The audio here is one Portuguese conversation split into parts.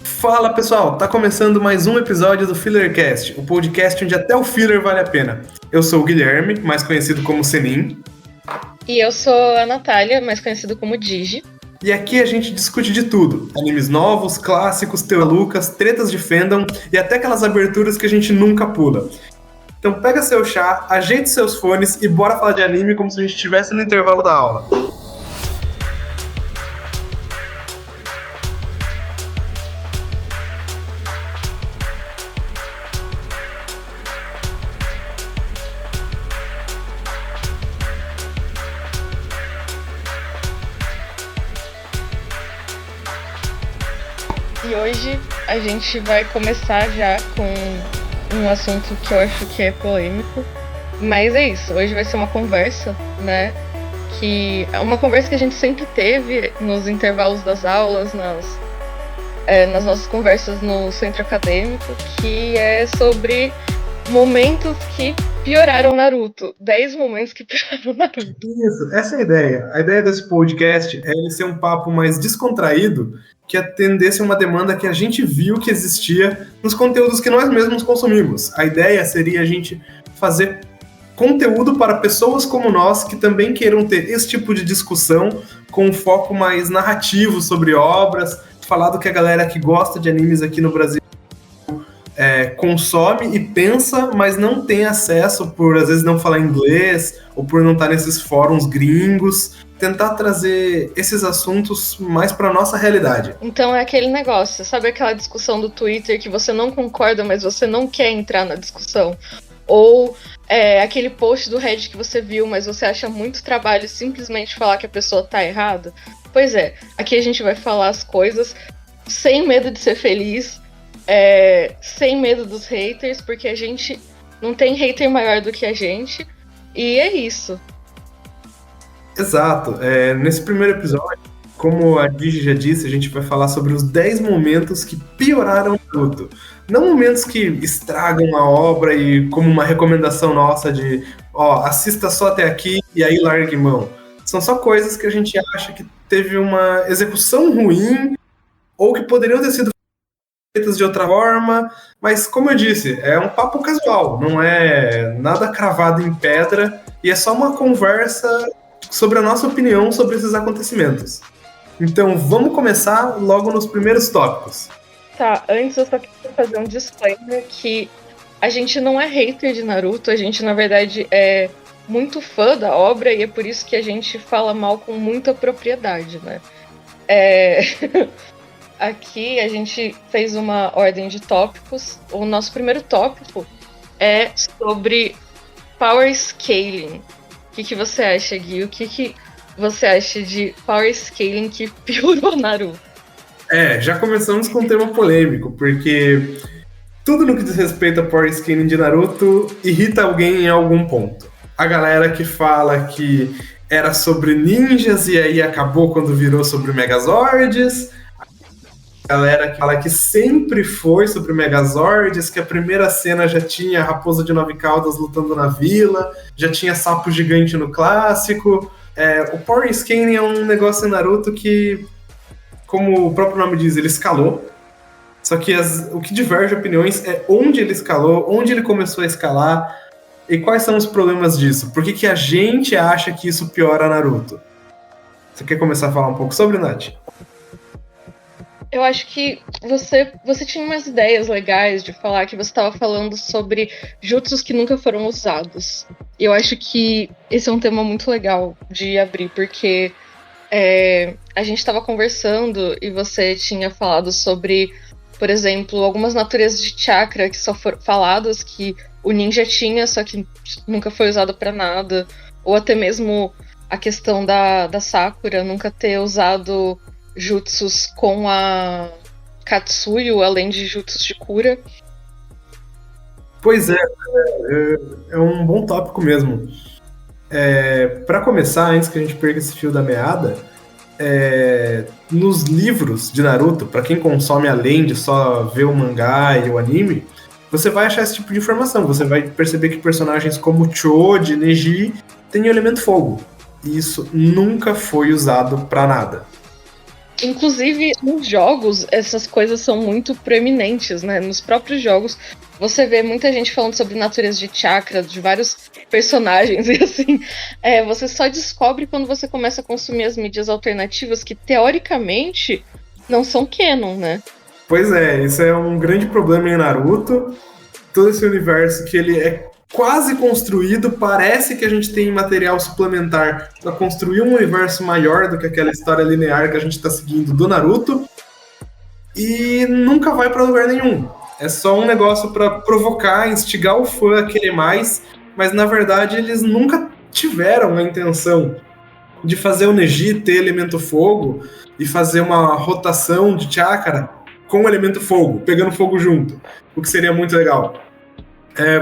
Fala pessoal, tá começando mais um episódio do Fillercast, o podcast onde até o filler vale a pena. Eu sou o Guilherme, mais conhecido como Senin. E eu sou a Natália, mais conhecida como Digi. E aqui a gente discute de tudo, animes novos, clássicos, teolucas, tretas de fandom e até aquelas aberturas que a gente nunca pula. Então pega seu chá, ajeite seus fones e bora falar de anime como se a gente estivesse no intervalo da aula. E hoje a gente vai começar já com um assunto que eu acho que é polêmico. Mas é isso, hoje vai ser uma conversa, né? Que é uma conversa que a gente sempre teve nos intervalos das aulas, nas nossas conversas no centro acadêmico, que é sobre momentos que pioraram Naruto. 10 momentos que pioraram Naruto. Isso, essa é a ideia. A ideia desse podcast é ele ser um papo mais descontraído, que atendesse a uma demanda que a gente viu que existia nos conteúdos que nós mesmos consumimos. A ideia seria a gente fazer conteúdo para pessoas como nós que também queiram ter esse tipo de discussão com um foco mais narrativo sobre obras, falar do que a galera que gosta de animes aqui no Brasil consome e pensa, mas não tem acesso por, às vezes, não falar inglês ou por não estar nesses fóruns gringos. Tentar trazer esses assuntos mais para nossa realidade. Então é aquele negócio, sabe aquela discussão do Twitter que você não concorda, mas você não quer entrar na discussão? Ou aquele post do Reddit que você viu, mas você acha muito trabalho simplesmente falar que a pessoa tá errada? Pois é, aqui a gente vai falar as coisas sem medo de ser feliz, sem medo dos haters, porque a gente não tem hater maior do que a gente, e é isso. Exato. Nesse primeiro episódio, como a Digi já disse, a gente vai falar sobre os 10 momentos que pioraram tudo. Não momentos que estragam a obra e como uma recomendação nossa de assista só até aqui e aí largue mão. São só coisas que a gente acha que teve uma execução ruim ou que poderiam ter sido feitas de outra forma, mas como eu disse, é um papo casual, não é nada cravado em pedra e é só uma conversa sobre a nossa opinião sobre esses acontecimentos. Então, vamos começar logo nos primeiros tópicos. Tá, antes eu só queria fazer um disclaimer que a gente não é hater de Naruto, a gente, na verdade, é muito fã da obra e é por isso que a gente fala mal com muita propriedade, né? Aqui a gente fez uma ordem de tópicos. O nosso primeiro tópico é sobre power scaling. O que você acha, Gui? O que você acha de power scaling que piorou Naruto? Já começamos com um tema polêmico, porque tudo no que diz respeito a power scaling de Naruto irrita alguém em algum ponto. A galera que fala que era sobre ninjas e aí acabou quando virou sobre Megazords. A galera que fala que sempre foi sobre Megazords, que a primeira cena já tinha a Raposa de Nove Caudas lutando na vila, já tinha sapo gigante no clássico. O Power Scaling é um negócio em Naruto que, como o próprio nome diz, ele escalou. Só que o que diverge opiniões é onde ele escalou, onde ele começou a escalar e quais são os problemas disso. Por que a gente acha que isso piora Naruto? Você quer começar a falar um pouco sobre, Nath? Eu acho que você tinha umas ideias legais de falar que você estava falando sobre jutsus que nunca foram usados. Eu acho que esse é um tema muito legal de abrir, porque a gente estava conversando e você tinha falado sobre, por exemplo, algumas naturezas de chakra que só foram faladas que o ninja tinha, só que nunca foi usado para nada. Ou até mesmo a questão da Sakura nunca ter usado jutsus com a Katsuyu, além de jutsus de cura. Pois é um bom tópico mesmo. Para começar, antes que a gente perca esse fio da meada, nos livros de Naruto, para quem consome além de só ver o mangá e o anime, você vai achar esse tipo de informação. Você vai perceber que personagens como Choji, Neji, têm o elemento fogo. E isso nunca foi usado pra nada. Inclusive, nos jogos, essas coisas são muito proeminentes, né? Nos próprios jogos, você vê muita gente falando sobre natureza de chakra, de vários personagens, e assim, você só descobre quando você começa a consumir as mídias alternativas que, teoricamente, não são canon, né? Pois é, isso é um grande problema em Naruto. Todo esse universo que ele é quase construído, parece que a gente tem material suplementar para construir um universo maior do que aquela história linear que a gente está seguindo do Naruto, e nunca vai para lugar nenhum. É só um negócio para provocar, instigar o fã a querer mais, mas na verdade eles nunca tiveram a intenção de fazer o Neji ter elemento fogo e fazer uma rotação de chakra com o elemento fogo, pegando fogo junto, o que seria muito legal.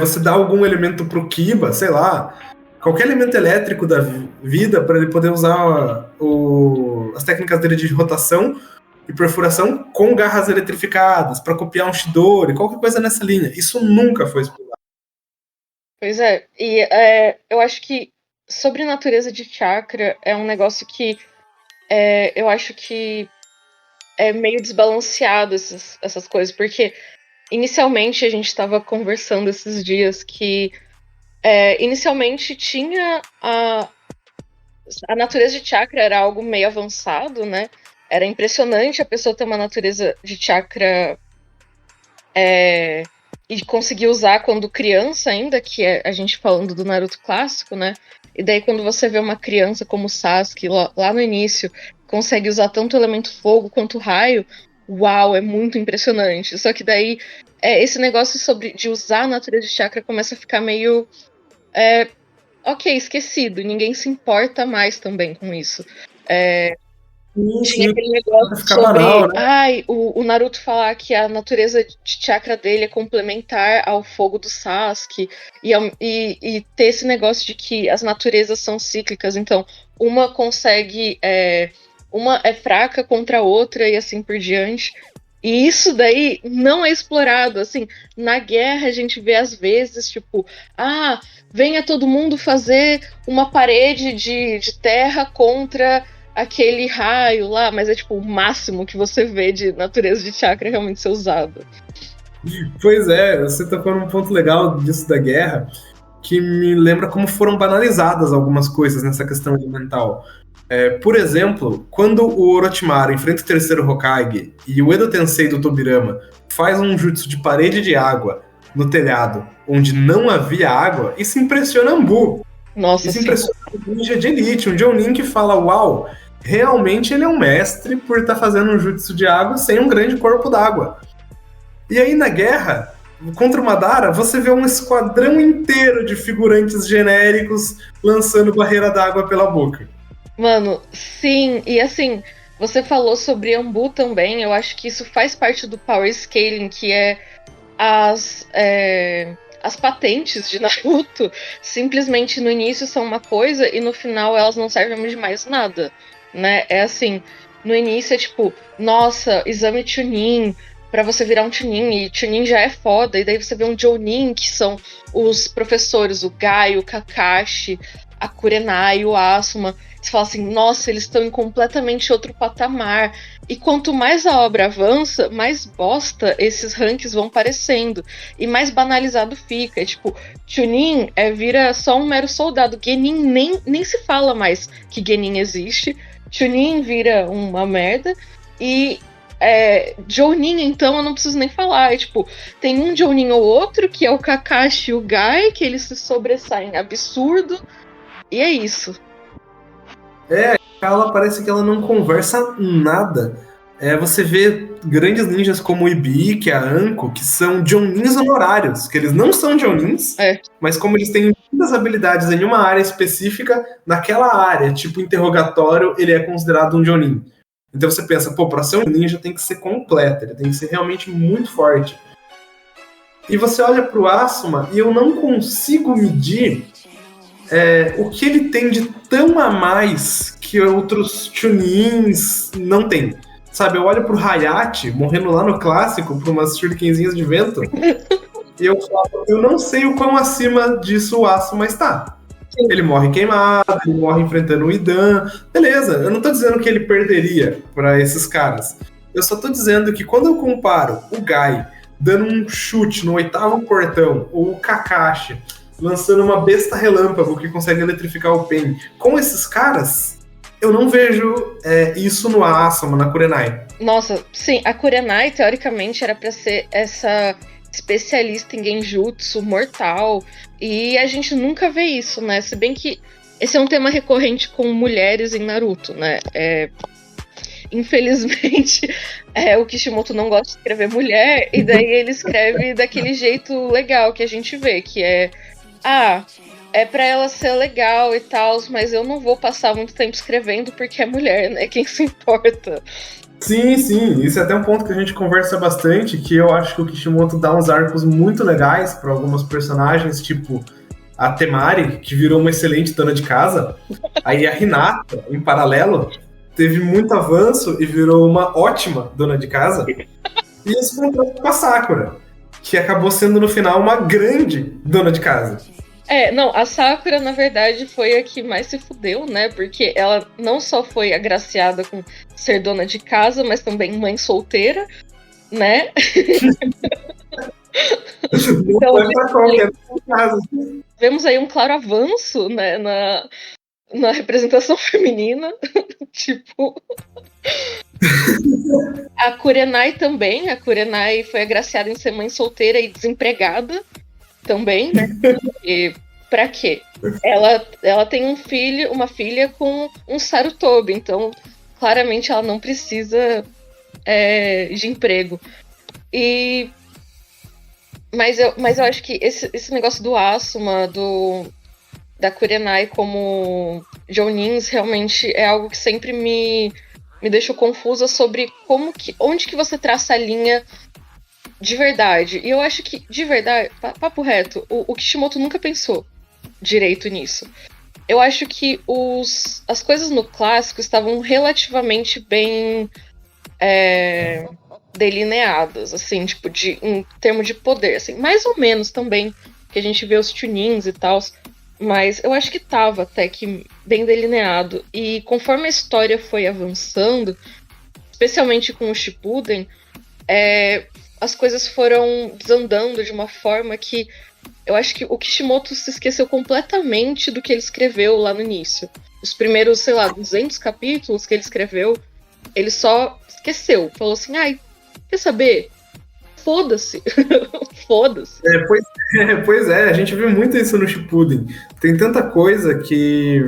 Você dá algum elemento pro Kiba, sei lá, qualquer elemento elétrico da vida para ele poder usar as técnicas dele de rotação e perfuração com garras eletrificadas, para copiar um Chidori, qualquer coisa nessa linha. Isso nunca foi explorado. Pois é, e eu acho que sobre natureza de chakra é um negócio que eu acho que é meio desbalanceado essas coisas, porque inicialmente a gente estava conversando esses dias que inicialmente tinha a natureza de chakra era algo meio avançado, né? Era impressionante a pessoa ter uma natureza de chakra e conseguir usar quando criança ainda, que é a gente falando do Naruto clássico, né? E daí quando você vê uma criança como o Sasuke lá no início, consegue usar tanto o elemento fogo quanto o raio, uau, é muito impressionante. Só que daí esse negócio de usar a natureza de chakra começa a ficar meio ok, esquecido. Ninguém se importa mais também com isso. Tinha aquele negócio sobre banal, né? o Naruto falar que a natureza de chakra dele é complementar ao fogo do Sasuke e ter esse negócio de que as naturezas são cíclicas, então uma consegue uma é fraca contra a outra e assim por diante. E isso daí não é explorado, assim, na guerra a gente vê às vezes, tipo, venha todo mundo fazer uma parede de terra contra aquele raio lá, mas é tipo o máximo que você vê de natureza de chakra realmente ser usado. Pois é, você tocou num ponto legal disso da guerra, que me lembra como foram banalizadas algumas coisas nessa questão elemental. Por exemplo, quando o Orochimaru enfrenta o terceiro Hokage e o Edo Tensei do Tobirama faz um jutsu de parede de água no telhado, onde não havia água, isso impressiona Ambu. Nossa, isso impressiona um ninja de elite, um Jounin que fala, uau, realmente ele é um mestre por estar fazendo um jutsu de água sem um grande corpo d'água. E aí na guerra, contra o Madara, você vê um esquadrão inteiro de figurantes genéricos lançando barreira d'água pela boca. Mano, sim, e assim, você falou sobre Ambu também, eu acho que isso faz parte do power scaling, que é as patentes de Naruto simplesmente no início são uma coisa e no final elas não servem de mais nada, né? É assim, no início é tipo, nossa, exame Chunin pra você virar um Chunin, e Chunin já é foda, e daí você vê um Jounin, que são os professores, o Gai, o Kakashi, a Kurenai, o Asuma. Você fala assim, nossa, eles estão em completamente outro patamar. E quanto mais a obra avança, mais bosta esses ranks vão parecendo. E mais banalizado fica. Tipo, Chunin vira só um mero soldado. Genin nem se fala mais que Genin existe. Chunin vira uma merda. E Jounin, então, eu não preciso nem falar. Tipo, tem um Jounin ou outro, que é o Kakashi e o Gai, que eles se sobressaem absurdo. E é isso. Ela parece que ela não conversa nada. Você vê grandes ninjas como o Ibi, que é a Anko, que são Jounins honorários, que eles não são Jounins, mas como eles têm muitas habilidades em uma área específica, naquela área, tipo interrogatório, ele é considerado um Jounin. Então você pensa, pra ser um ninja tem que ser completo, ele tem que ser realmente muito forte. E você olha pro Asuma e eu não consigo medir o que ele tem de tão a mais que outros Chunins não tem. Sabe, eu olho pro Hayate, morrendo lá no clássico, por umas shurikenzinhas de vento, E eu falo, eu não sei o quão acima disso o Asuma está. Ele morre queimado, ele morre enfrentando o Idan. Beleza, eu não tô dizendo que ele perderia pra esses caras. Eu só tô dizendo que quando eu comparo o Gai dando um chute no 8º portão, ou o Kakashi lançando uma besta relâmpago que consegue eletrificar o Pain, com esses caras, eu não vejo isso no Asuma, na Kurenai. Nossa, sim, a Kurenai, teoricamente, era pra ser essa especialista em genjutsu mortal, e a gente nunca vê isso, né? Se bem que esse é um tema recorrente com mulheres em Naruto, né? Infelizmente, o Kishimoto não gosta de escrever mulher, e daí ele escreve daquele jeito legal que a gente vê, que é pra ela ser legal e tal, mas eu não vou passar muito tempo escrevendo porque é mulher, né? Quem se importa? Sim, sim, isso é até um ponto que a gente conversa bastante, que eu acho que o Kishimoto dá uns arcos muito legais para algumas personagens, tipo a Temari, que virou uma excelente dona de casa, aí a Hinata, em paralelo, teve muito avanço e virou uma ótima dona de casa, e isso contrasta com a Sakura, que acabou sendo no final uma grande dona de casa. Não, a Sakura, na verdade, foi a que mais se fudeu, né? Porque ela não só foi agraciada com ser dona de casa, mas também mãe solteira, né? Então, não pra qualquer casa. Vemos aí um claro avanço, né, na representação feminina. Tipo... A Kurenai também. A Kurenai foi agraciada em ser mãe solteira e desempregada também, né? E pra quê? Ela tem uma filha com um Sarutobi, então claramente ela não precisa de emprego. Mas eu acho que esse negócio do Asuma, da Kurenai como Jounins, realmente é algo que sempre me deixou confusa sobre onde que você traça a linha de verdade. E eu acho que, de verdade, papo reto, o Kishimoto nunca pensou direito nisso. Eu acho que as coisas no clássico estavam relativamente bem delineadas, assim, tipo, em termos de poder, assim, mais ou menos também, que a gente vê os tunins e tal, mas eu acho que tava até que bem delineado. E conforme a história foi avançando, especialmente com o Shippuden, as coisas foram desandando de uma forma que eu acho que o Kishimoto se esqueceu completamente do que ele escreveu lá no início. Os primeiros, sei lá, 200 capítulos que ele escreveu, ele só esqueceu. Falou assim, quer saber? Foda-se. Foda-se. Pois é, a gente vê muito isso no Shippuden. Tem tanta coisa que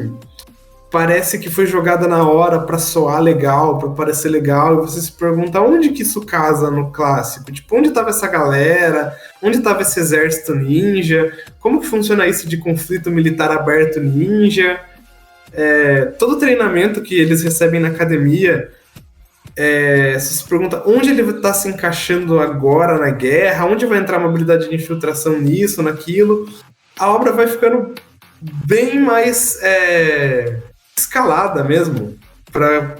parece que foi jogada na hora pra soar legal, pra parecer legal, e você se pergunta onde que isso casa no clássico? Tipo, onde tava essa galera? Onde tava esse exército ninja? Como que funciona isso de conflito militar aberto ninja? Todo treinamento que eles recebem na academia, você se pergunta onde ele está se encaixando agora na guerra, onde vai entrar uma habilidade de infiltração nisso, naquilo. A obra vai ficando bem mais escalada mesmo para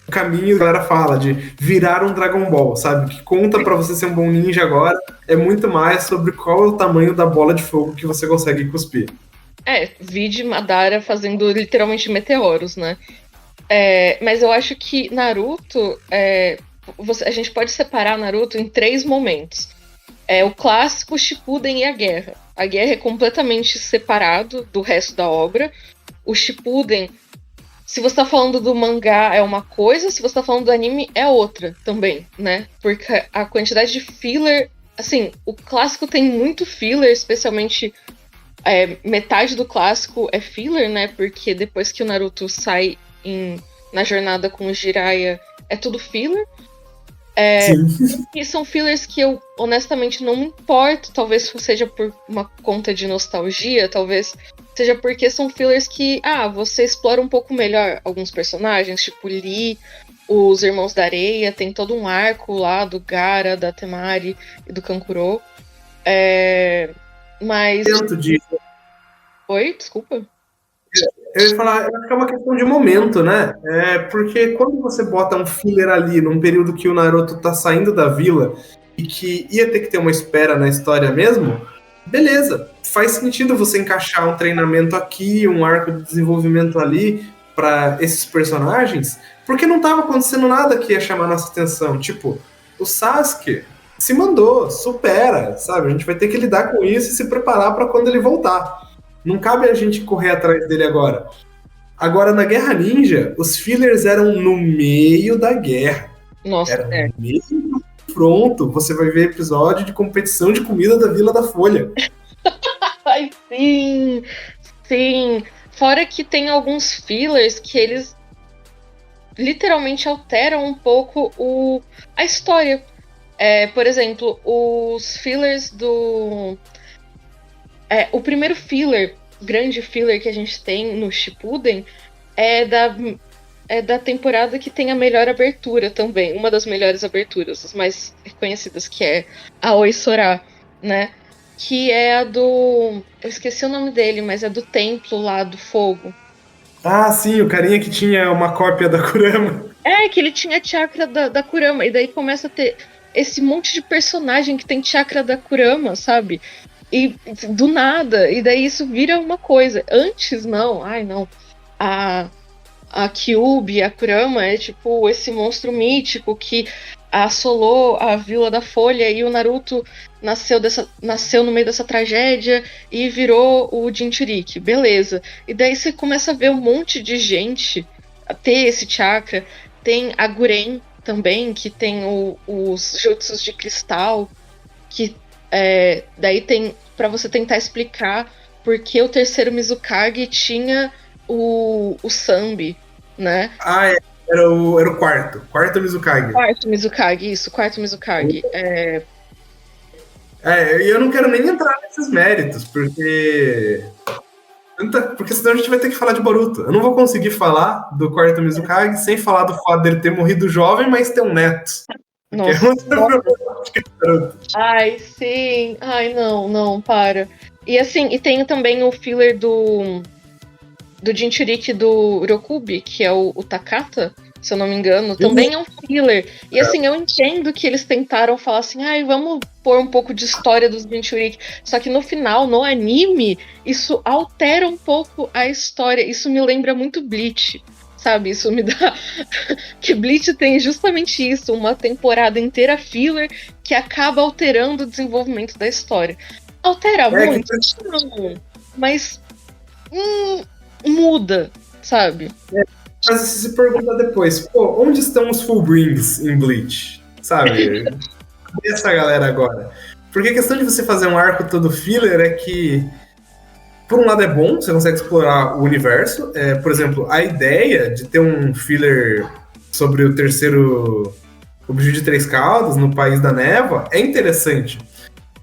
o caminho que a galera fala de virar um Dragon Ball, sabe? Que conta para você ser um bom ninja agora é muito mais sobre qual é o tamanho da bola de fogo que você consegue cuspir. Vide Madara fazendo literalmente meteoros, né? Mas eu acho que Naruto, a gente pode separar Naruto em 3 momentos. O clássico, o Shippuden e a guerra. A guerra é completamente separado do resto da obra. O Shippuden, se você tá falando do mangá, é uma coisa, se você tá falando do anime, é outra também, né? Porque a quantidade de filler... Assim, o clássico tem muito filler, especialmente... metade do clássico é filler, né? Porque depois que o Naruto sai na jornada com o Jiraiya, é tudo filler. E são fillers que eu honestamente não me importo. Talvez seja por uma conta de nostalgia, talvez seja porque são fillers que você explora um pouco melhor alguns personagens, tipo Lee, os Irmãos da Areia, tem todo um arco lá do Gaara, da Temari e do Kankuro. Mas... Dentro disso. Oi, desculpa. Eu ia falar, eu acho que é uma questão de momento, né? Porque quando você bota um filler ali num período que o Naruto tá saindo da vila e que ia ter que ter uma espera na história mesmo, beleza, faz sentido você encaixar um treinamento aqui, um arco de desenvolvimento ali para esses personagens, porque não estava acontecendo nada que ia chamar nossa atenção. Tipo, o Sasuke se mandou, supera, sabe? A gente vai ter que lidar com isso e se preparar para quando ele voltar. Não cabe a gente correr atrás dele agora. Agora, na Guerra Ninja, os fillers eram no meio da guerra. Nossa, era no meio do confronto. Você vai ver episódio de competição de comida da Vila da Folha. Ai, sim! Sim! Fora que tem alguns fillers que eles literalmente alteram um pouco a história. Por exemplo, os fillers do... o primeiro filler, grande filler que a gente tem no Shippuden é da temporada que tem a melhor abertura também. Uma das melhores aberturas, as mais reconhecidas, que é a Oi Sora, né? Que é a do... Eu esqueci o nome dele, mas é do templo lá do fogo. Ah, sim, o carinha que tinha uma cópia da Kurama. Que ele tinha chakra da Kurama. E daí começa a ter esse monte de personagem que tem chakra da Kurama, sabe? E do nada. E daí isso vira uma coisa. Antes, não. Ai, não. A Kyuubi, a Kurama, é tipo esse monstro mítico que assolou a Vila da Folha e o Naruto nasceu no meio dessa tragédia e virou o Jinchuriki. Beleza. E daí você começa a ver um monte de gente a ter esse chakra. Tem a Guren também, que tem os jutsus de cristal, que daí tem pra você tentar explicar por que o terceiro Mizukage tinha o Sambi, né? Era o quarto Mizukage. Quarto Mizukage. E eu não quero nem entrar nesses méritos, porque senão a gente vai ter que falar de Boruto. Eu não vou conseguir falar do quarto Mizukage sem falar do fato dele ter morrido jovem, mas ter um neto. Nossa. Ai, sim. Ai, não, para. E assim, e tem também o filler do Jinchuriki do Ryokubi, que é o Takata, se eu não me engano, também é um filler. E assim, eu entendo que eles tentaram falar assim, vamos pôr um pouco de história dos Jinchuriki. Só que no final, no anime, isso altera um pouco a história. Isso me lembra muito Bleach, sabe? Isso me dá... que Bleach tem justamente isso, uma temporada inteira filler que acaba alterando o desenvolvimento da história. Altera muito? Não. Mas... muda, sabe? Mas você se pergunta depois, onde estão os Fullbrings em Bleach? Sabe? Cadê essa galera agora? Porque a questão de você fazer um arco todo filler é que, por um lado é bom, você consegue explorar o universo. Por exemplo, a ideia de ter um filler sobre o terceiro Objeto de Três Caudas no País da Névoa é interessante.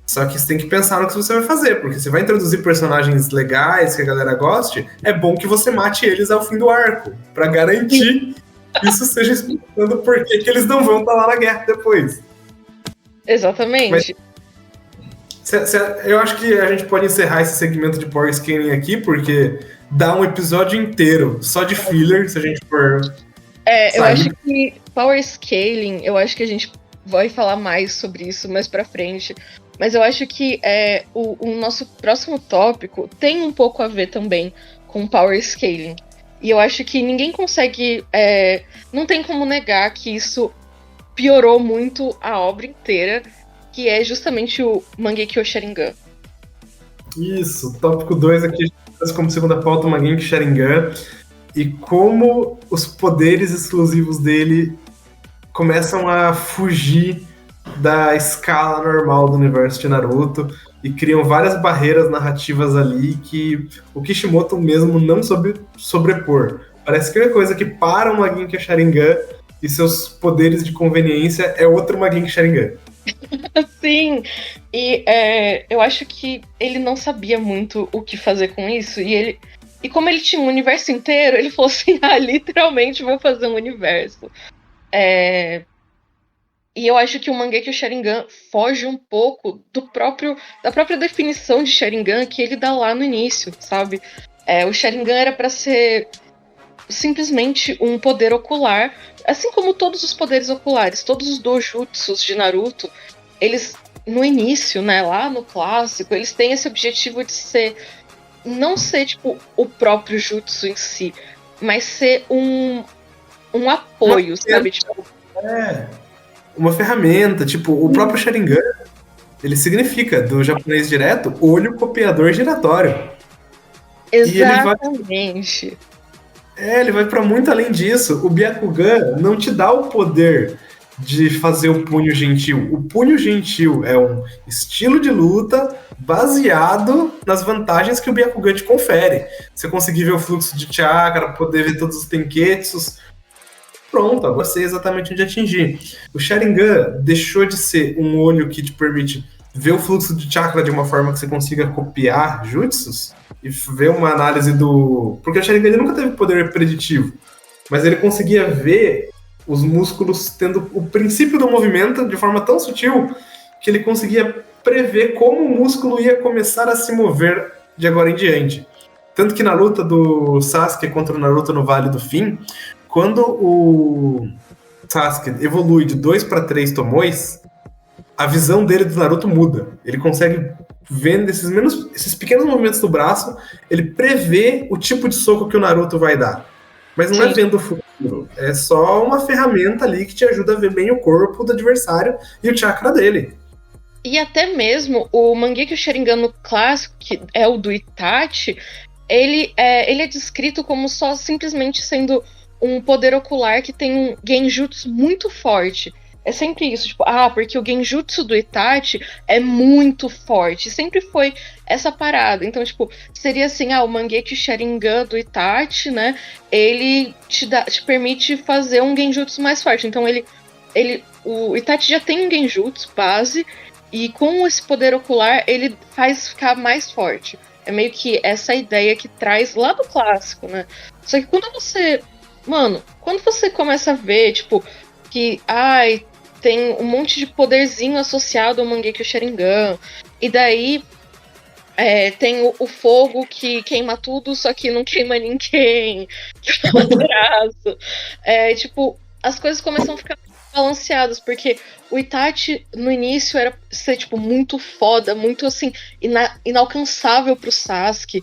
Só que você tem que pensar no que você vai fazer, porque você vai introduzir personagens legais que a galera goste, é bom que você mate eles ao fim do arco, pra garantir que isso seja explicando por que eles não vão estar lá na guerra depois. Exatamente. Mas, eu acho que a gente pode encerrar esse segmento de Power Scaling aqui, porque dá um episódio inteiro só de filler, se a gente for... eu acho que Power Scaling, eu acho que a gente vai falar mais sobre isso mais pra frente. Mas eu acho que o nosso próximo tópico tem um pouco a ver também com Power Scaling. E eu acho que ninguém consegue... não tem como negar que isso piorou muito a obra inteira, que é justamente o Mangekyo Sharingan. Isso, tópico 2 aqui, como segunda pauta, o Mangekyo Sharingan. E como os poderes exclusivos dele começam a fugir da escala normal do universo de Naruto e criam várias barreiras narrativas ali que o Kishimoto mesmo não soube sobrepor. Parece que a coisa que para uma Genki Sharingan e seus poderes de conveniência é outro Genki Sharingan. Sim, e eu acho que ele não sabia muito o que fazer com isso, e como ele tinha um universo inteiro, ele falou assim, literalmente vou fazer um universo. E eu acho que o Mangekyo Sharingan foge um pouco da própria definição de Sharingan que ele dá lá no início, sabe? O Sharingan era pra ser simplesmente um poder ocular, assim como todos os poderes oculares, todos os dojutsus de Naruto, eles, no início, né, lá no clássico, eles têm esse objetivo de não ser, tipo, o próprio jutsu em si, mas ser um apoio, sabe? Tipo, uma ferramenta, tipo, o próprio Sharingan, ele significa, do japonês direto, olho copiador giratório. exatamente. Ele vai para muito além disso. O Byakugan não te dá o poder de fazer o punho gentil. O punho gentil é um estilo de luta baseado nas vantagens que o Byakugan te confere. Você conseguir ver o fluxo de chakra, poder ver todos os tenketsus. Pronto, agora sei exatamente onde atingir. O Sharingan deixou de ser um olho que te permite ver o fluxo de chakra de uma forma que você consiga copiar jutsus e ver uma análise do... Porque o Sharingan ele nunca teve poder preditivo, mas ele conseguia ver os músculos tendo o princípio do movimento de forma tão sutil que ele conseguia prever como o músculo ia começar a se mover de agora em diante. Tanto que na luta do Sasuke contra o Naruto no Vale do Fim, quando o Sasuke evolui de 2 para 3 tomoes, a visão dele do Naruto muda. Ele consegue, vendo esses pequenos movimentos do braço, ele prevê o tipo de soco que o Naruto vai dar. Mas não é vendo o futuro. É só uma ferramenta ali que te ajuda a ver bem o corpo do adversário e o chakra dele. E até mesmo o Mangekyo Sharingan clássico, que é o do Itachi, ele é descrito como só simplesmente sendo um poder ocular que tem um genjutsu muito forte. É sempre isso, tipo, porque o genjutsu do Itachi é muito forte. Sempre foi essa parada. Então, tipo, seria assim, o Mangekyo Sharingan do Itachi, né? Ele te permite fazer um genjutsu mais forte. Então, o Itachi já tem um genjutsu base, e com esse poder ocular, ele faz ficar mais forte. É meio que essa ideia que traz lá do clássico, né? Só que quando você começa a ver, tipo, que, tem um monte de poderzinho associado ao Mangekyo Sharingan, e daí tem o fogo que queima tudo, só que não queima ninguém, que é um braço. Tipo, as coisas começam a ficar balanceadas, porque o Itachi no início era ser, tipo, muito foda, muito assim, inalcançável pro Sasuke.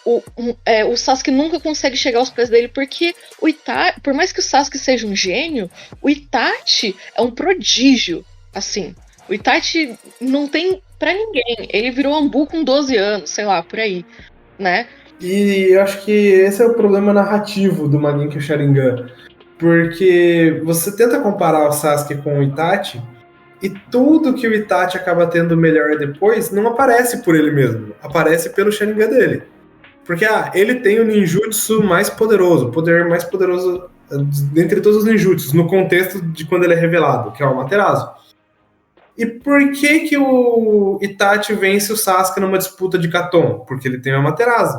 O Sasuke nunca consegue chegar aos pés dele, porque o Itachi, por mais que o Sasuke seja um gênio, o Itachi é um prodígio, assim. O Itachi não tem pra ninguém. Ele virou Ambu com 12 anos, sei lá, por aí, né? E eu acho que esse é o problema narrativo do Mangekyo Sharingan. Porque você tenta comparar o Sasuke com o Itachi, e tudo que o Itachi acaba tendo melhor depois não aparece por ele mesmo, aparece pelo Sharingan dele. Porque ele tem o ninjutsu mais poderoso, o poder mais poderoso dentre todos os ninjutsus, no contexto de quando ele é revelado, que é o Amaterasu. E por que o Itachi vence o Sasuke numa disputa de Katon? Porque ele tem o Amaterasu.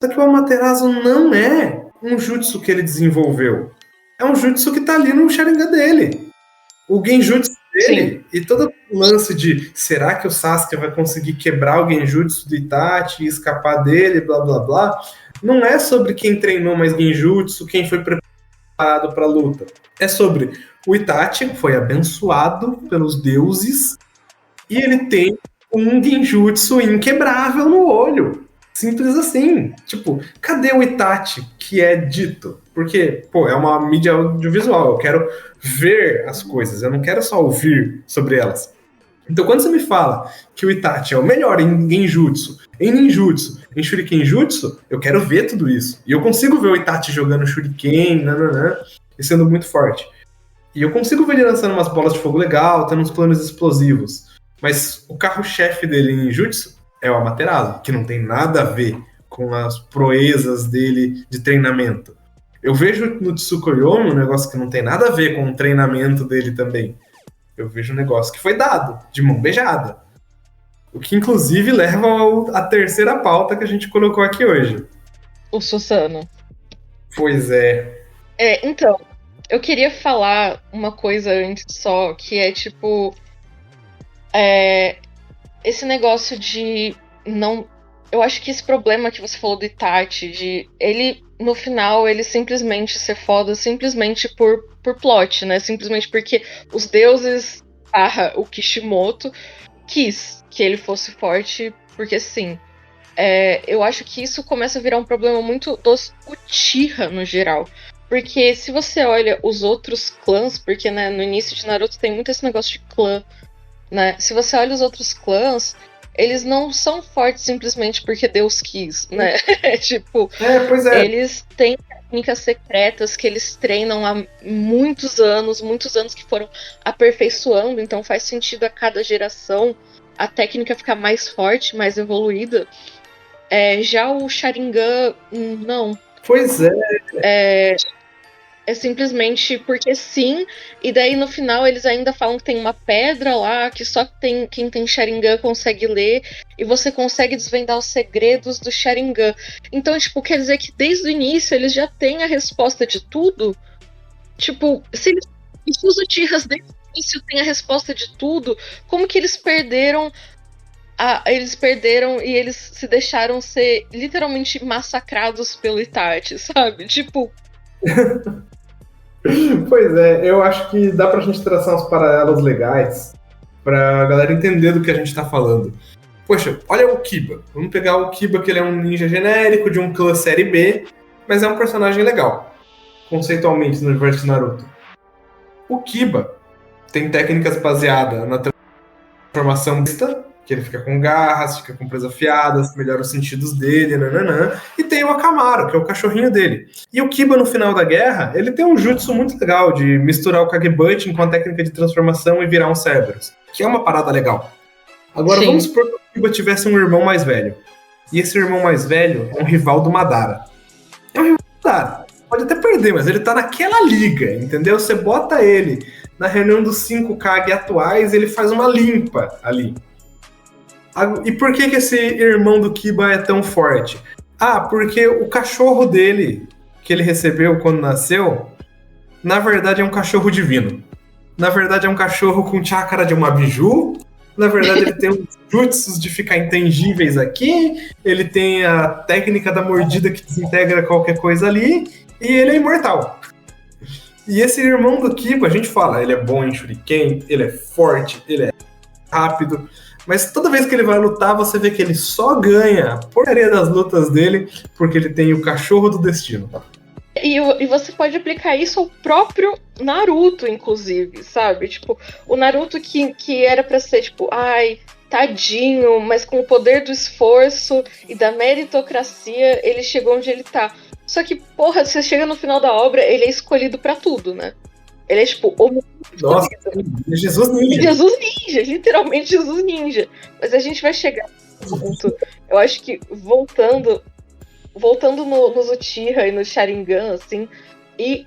Só que o Amaterasu não é um jutsu que ele desenvolveu. É um jutsu que tá ali no Sharingan dele. O genjutsu dele, sim, e todo o lance de será que o Sasuke vai conseguir quebrar o genjutsu do Itachi e escapar dele, blá blá blá, não é sobre quem treinou mais genjutsu, quem foi preparado pra luta. É sobre o Itachi foi abençoado pelos deuses e ele tem um genjutsu inquebrável no olho. Simples assim. Tipo, cadê o Itachi que é dito? Porque, é uma mídia audiovisual. Eu quero ver as coisas. Eu não quero só ouvir sobre elas. Então, quando você me fala que o Itachi é o melhor em genjutsu, em ninjutsu, em shurikenjutsu, eu quero ver tudo isso. E eu consigo ver o Itachi jogando shuriken, e sendo muito forte. E eu consigo ver ele lançando umas bolas de fogo legal, tendo uns planos explosivos. Mas o carro-chefe dele em ninjutsu é o Amaterasu, que não tem nada a ver com as proezas dele de treinamento. Eu vejo no Tsukuyomi um negócio que não tem nada a ver com o treinamento dele também. Eu vejo um negócio que foi dado, de mão beijada. O que, inclusive, leva à terceira pauta que a gente colocou aqui hoje. O Susanoo. Pois é. Então, eu queria falar uma coisa antes só, que é tipo... esse negócio de não... Eu acho que esse problema que você falou do Itachi, de ele, no final, ele simplesmente ser foda, simplesmente por plot, né? Simplesmente porque os deuses o Kishimoto quis que ele fosse forte, porque sim. Eu acho que isso começa a virar um problema muito dos Uchiha no geral. Porque se você olha os outros clãs, porque né, no início de Naruto tem muito esse negócio de clã, né? Se você olha os outros clãs, eles não são fortes simplesmente porque Deus quis, né? Tipo, pois é. Eles têm técnicas secretas que eles treinam há muitos anos que foram aperfeiçoando, então faz sentido a cada geração a técnica ficar mais forte, mais evoluída. Já o Sharingan, não. Pois é. É simplesmente porque sim, e daí no final eles ainda falam que tem uma pedra lá, que só quem tem Sharingan consegue ler, e você consegue desvendar os segredos do Sharingan. Então, tipo, quer dizer que desde o início eles já têm a resposta de tudo? Tipo, se os Uchihas desde o início têm a resposta de tudo, como que eles perderam e eles se deixaram ser literalmente massacrados pelo Itachi, sabe? Tipo... Pois é, eu acho que dá pra gente traçar uns paralelos legais pra galera entender do que a gente tá falando. Poxa, olha o Kiba. Vamos pegar o Kiba, que ele é um ninja genérico de um clã série B, mas é um personagem legal, conceitualmente, no universo de Naruto. O Kiba tem técnicas baseadas na transformação besta, que ele fica com garras, fica com presas afiadas, melhora os sentidos dele, nananã. E tem o Akamaru, que é o cachorrinho dele. E o Kiba, no final da guerra, ele tem um jutsu muito legal de misturar o Kagebunshin com a técnica de transformação e virar um Cerberus, que é uma parada legal. Agora, vamos supor que o Kiba tivesse um irmão mais velho. E esse irmão mais velho é um rival do Madara. É um rival do Madara. Pode até perder, mas ele tá naquela liga, entendeu? Você bota ele na reunião dos 5 Kage atuais, ele faz uma limpa ali. E por que esse irmão do Kiba é tão forte? Porque o cachorro dele, que ele recebeu quando nasceu, na verdade é um cachorro divino. Na verdade é um cachorro com chakra de uma biju. Na verdade ele tem os jutsus de ficar intangíveis aqui. Ele tem a técnica da mordida que desintegra qualquer coisa ali. E ele é imortal. E esse irmão do Kiba, a gente fala, ele é bom em shuriken, ele é forte, ele é rápido. Mas toda vez que ele vai lutar, você vê que ele só ganha a porcaria das lutas dele porque ele tem o cachorro do destino. E você pode aplicar isso ao próprio Naruto, inclusive, sabe? Tipo, o Naruto que era pra ser, tipo, ai, tadinho, mas com o poder do esforço e da meritocracia, ele chegou onde ele tá. Só que, porra, você chega no final da obra, ele é escolhido pra tudo, né? Ele é tipo o... Nossa, Jesus Ninja. Jesus Ninja, literalmente Jesus Ninja. Mas a gente vai chegar nesse ponto. Eu acho que voltando nos Uchiha e no Sharingan, assim, e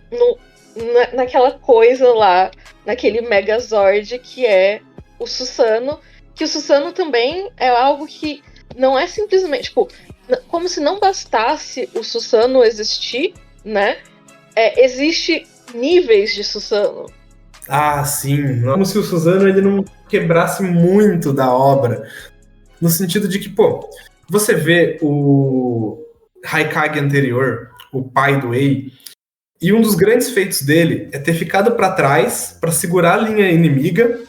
naquela coisa lá, naquele Megazord que é o Susanoo, que o Susanoo também é algo que não é simplesmente, tipo, como se não bastasse o Susanoo existir, né? Existe níveis de Susanoo. Sim. Como se o Susanoo ele não quebrasse muito da obra. No sentido de que, você vê o Haikage anterior, o pai do Ei, e um dos grandes feitos dele é ter ficado para trás para segurar a linha inimiga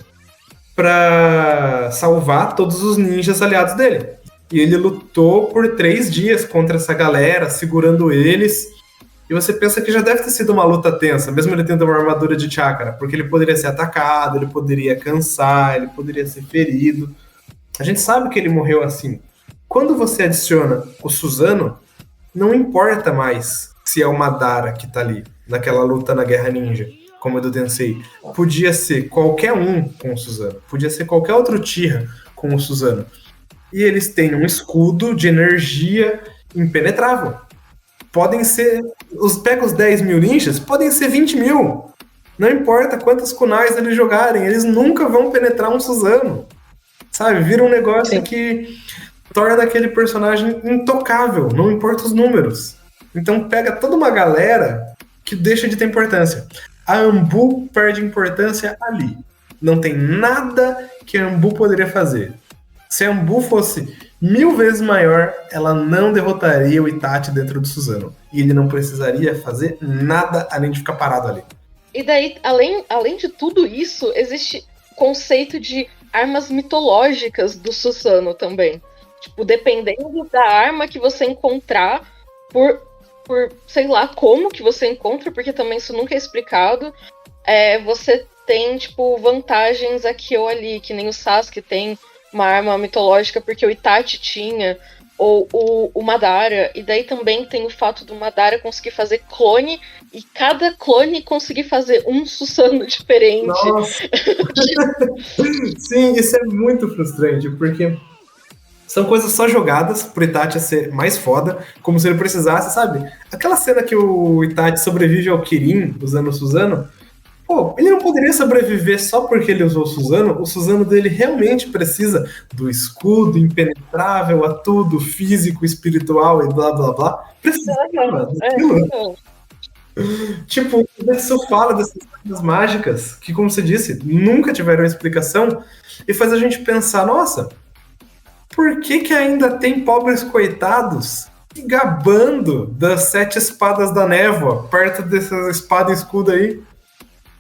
para salvar todos os ninjas aliados dele. E ele lutou por 3 dias contra essa galera, segurando eles. E você pensa que já deve ter sido uma luta tensa, mesmo ele tendo uma armadura de chakra, porque ele poderia ser atacado, ele poderia cansar, ele poderia ser ferido. A gente sabe que ele morreu assim. Quando você adiciona o Susanoo, não importa mais se é o Madara que tá ali, naquela luta na Guerra Ninja, como é do Tensei. Podia ser qualquer um com o Susanoo, podia ser qualquer outro Uchiha com o Susanoo. E eles têm um escudo de energia impenetrável. Podem ser... Pega os 10 mil ninjas, podem ser 20 mil. Não importa quantas kunais eles jogarem, eles nunca vão penetrar um Susanoo. Sabe? Vira um negócio que torna aquele personagem intocável, não importa os números. Então pega toda uma galera que deixa de ter importância. A Anbu perde importância ali. Não tem nada que a Anbu poderia fazer. Se a Anbu fosse 1000 vezes maior, ela não derrotaria o Itachi dentro do Susanoo. E ele não precisaria fazer nada além de ficar parado ali. E daí, além de tudo isso, existe conceito de armas mitológicas do Susanoo também. Tipo, dependendo da arma que você encontrar, por sei lá como que você encontra, porque também isso nunca é explicado, você tem, tipo, vantagens aqui ou ali, que nem o Sasuke tem uma arma mitológica porque o Itachi tinha, ou o Madara, e daí também tem o fato do Madara conseguir fazer clone, e cada clone conseguir fazer um Susanoo diferente. Nossa! Sim, isso é muito frustrante, porque são coisas só jogadas pro Itachi ser mais foda, como se ele precisasse, sabe? Aquela cena que o Itachi sobrevive ao Kirin usando o Susanoo, pô, ele não poderia sobreviver só porque ele usou o Susanoo dele realmente precisa do escudo impenetrável a tudo, físico, espiritual e blá blá blá. Precisa, mano, daquilo. Tipo, isso fala dessas coisas mágicas que, como você disse, nunca tiveram explicação e faz a gente pensar, nossa, por que ainda tem pobres coitados se gabando das 7 espadas da névoa perto dessa espada e escudo aí?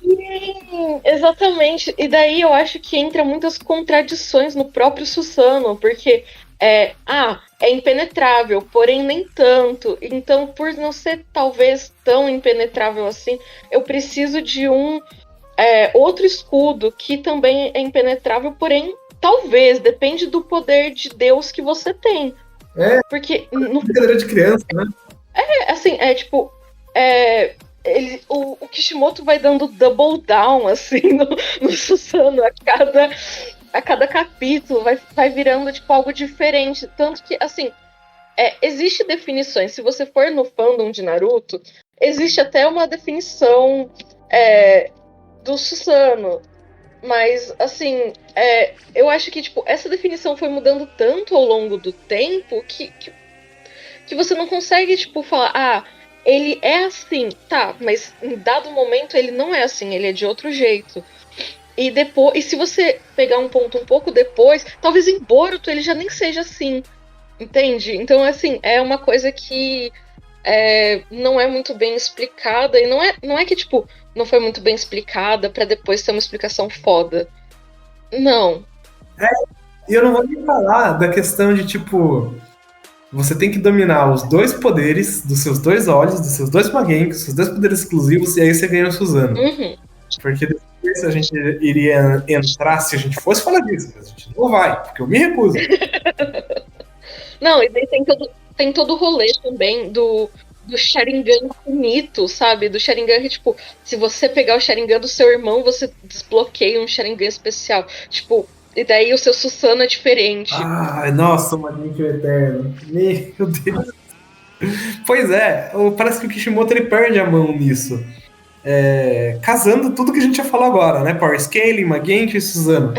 Sim, exatamente. E daí eu acho que entra muitas contradições no próprio Susanoo, porque é impenetrável, porém nem tanto. Então, por não ser talvez tão impenetrável assim, eu preciso de um outro escudo que também é impenetrável, porém talvez, depende do poder de Deus que você tem. Porque brincadeira de criança, né? assim, o Kishimoto vai dando double down assim no Susanoo a cada capítulo, vai virando tipo algo diferente, tanto que assim existe definições. Se você for no fandom de Naruto, existe até uma definição do Susanoo, mas assim eu acho que tipo essa definição foi mudando tanto ao longo do tempo que você não consegue tipo falar ele é assim, tá, mas em dado momento ele não é assim, ele é de outro jeito. E se você pegar um ponto um pouco depois, talvez em Boruto ele já nem seja assim, entende? Então, assim, é uma coisa que não é muito bem explicada, e não é que, tipo, não foi muito bem explicada pra depois ter uma explicação foda. Não. E eu não vou nem falar da questão de, tipo, você tem que dominar os 2 poderes dos seus 2 olhos, dos seus 2 Magenkos, seus 2 poderes exclusivos, e aí você ganha o Susanoo. Uhum. Porque depois a gente iria entrar, se a gente fosse falar disso, mas a gente não vai, porque eu me recuso. Não, e daí tem todo o rolê também do Sharingan infinito, sabe? Do Sharingan que, tipo, se você pegar o Sharingan do seu irmão, você desbloqueia um Sharingan especial. Tipo, e daí o seu Susanoo é diferente. Ai, nossa, o Magenkyo Eterno. Meu Deus. Pois é, parece que o Kishimoto ele perde a mão nisso. Casando tudo que a gente já falou agora, né? Power Scaling, Magenkyo e Susanoo.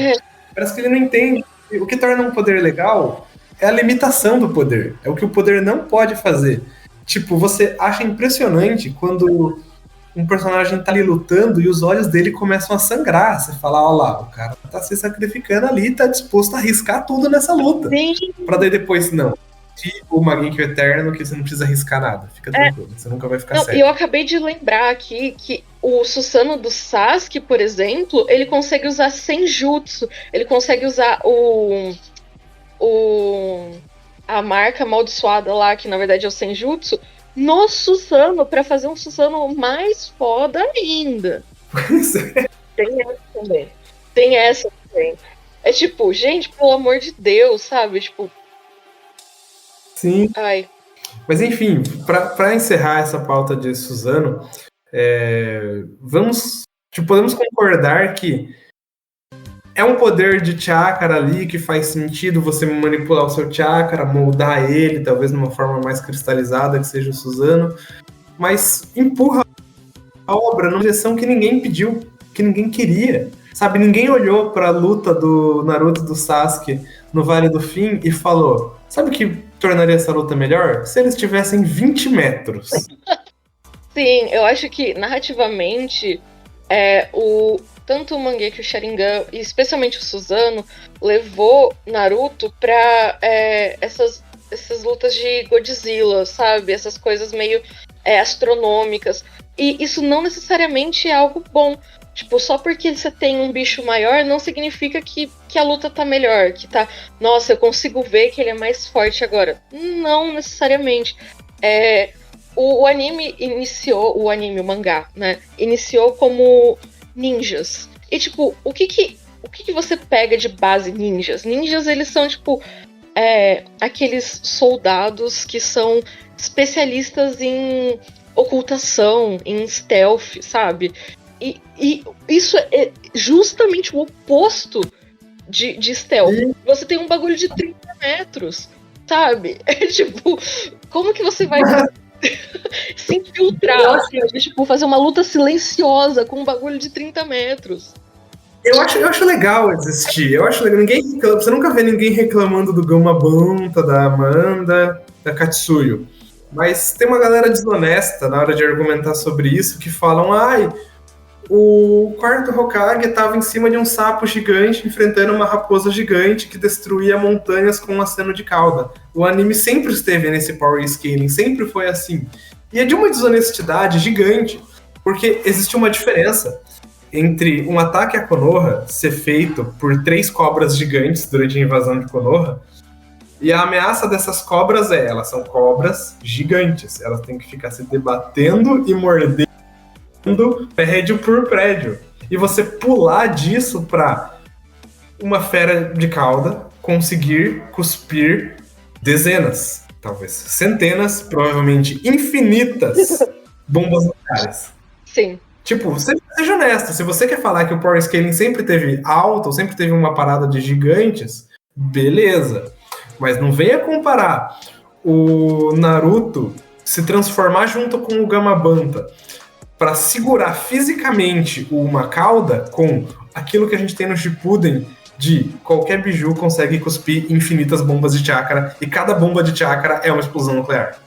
Parece que ele não entende. O que torna um poder legal é a limitação do poder. É o que o poder não pode fazer. Tipo, você acha impressionante quando um personagem tá ali lutando e os olhos dele começam a sangrar. Você fala, ó lá, o cara tá se sacrificando ali, tá disposto a arriscar tudo nessa luta. Sim. Pra daí depois, não. O Magenkyo Eterno, que você não precisa arriscar nada. Fica tranquilo, você nunca vai ficar sério. E eu acabei de lembrar aqui que o Susanoo do Sasuke, por exemplo, ele consegue usar Senjutsu. Ele consegue usar a marca amaldiçoada lá, que na verdade é o Senjutsu, no Susanoo, pra fazer um Susanoo mais foda ainda. Tem essa também. Tem essa também. É tipo, gente, pelo amor de Deus, sabe? Tipo. Sim. Ai. Mas enfim, pra encerrar essa pauta de Susanoo, podemos concordar que é um poder de chakra ali que faz sentido você manipular o seu chakra, moldar ele, talvez de uma forma mais cristalizada, que seja o Susanoo, mas empurra a obra numa direção que ninguém pediu, que ninguém queria. Sabe, ninguém olhou pra luta do Naruto e do Sasuke no Vale do Fim e falou, sabe o que tornaria essa luta melhor? Se eles tivessem 20 metros. Sim, eu acho que narrativamente tanto o Mangekyo Sharingan, e especialmente o Susanoo, levou Naruto pra essas lutas de Godzilla, sabe? Essas coisas meio astronômicas. E isso não necessariamente é algo bom, Tipo, só porque você tem um bicho maior não significa que a luta tá melhor, que tá... Nossa, eu consigo ver que ele é mais forte agora. Não necessariamente. O anime iniciou... O mangá, né? Iniciou como ninjas. E, tipo, o que você pega de base ninjas? Ninjas, eles são, tipo... aqueles soldados que são especialistas em ocultação, em stealth, sabe? E isso é justamente o oposto de stealth. Você tem um bagulho de 30 metros, sabe? Tipo, como que você vai se infiltrar? Tipo, fazer uma luta silenciosa com um bagulho de 30 metros. Eu acho legal existir. Eu acho legal. Você nunca vê ninguém reclamando do Gamabanta, da Amanda, da Katsuyo. Mas tem uma galera desonesta na hora de argumentar sobre isso que falam: o quarto Hokage estava em cima de um sapo gigante enfrentando uma raposa gigante que destruía montanhas com um aceno de cauda. O anime sempre esteve nesse power scaling, sempre foi assim. E é de uma desonestidade gigante, porque existe uma diferença entre um ataque a Konoha ser feito por 3 cobras gigantes durante a invasão de Konoha, e a ameaça dessas cobras elas são cobras gigantes, elas têm que ficar se debatendo e mordendo prédio por prédio. E você pular disso pra uma fera de cauda conseguir cuspir dezenas, talvez centenas, provavelmente infinitas bombas nucleares. Sim. Tipo, seja honesto, se você quer falar que o power scaling sempre teve alto, sempre teve uma parada de gigantes, beleza. Mas não venha comparar o Naruto se transformar junto com o Gamabanta para segurar fisicamente uma cauda com aquilo que a gente tem no Shippuden de qualquer biju consegue cuspir infinitas bombas de chakra e cada bomba de chakra é uma explosão nuclear.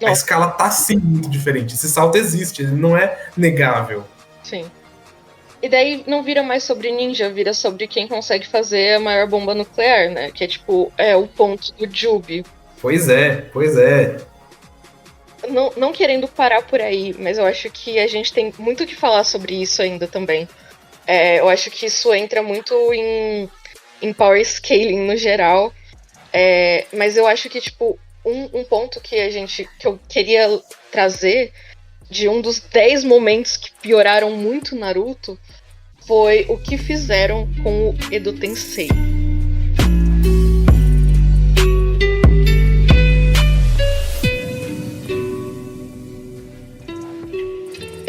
A escala tá sim muito diferente. Esse salto existe, ele não é negável. Sim. E daí não vira mais sobre ninja, vira sobre quem consegue fazer a maior bomba nuclear, né? Que é tipo, o ponto do Jubi. Pois é. Não querendo parar por aí, mas eu acho que a gente tem muito o que falar sobre isso ainda também. Eu acho que isso entra muito em power scaling no geral. Mas eu acho que, tipo, um ponto que eu queria trazer de um dos 10 momentos que pioraram muito Naruto foi o que fizeram com o Edo Tensei.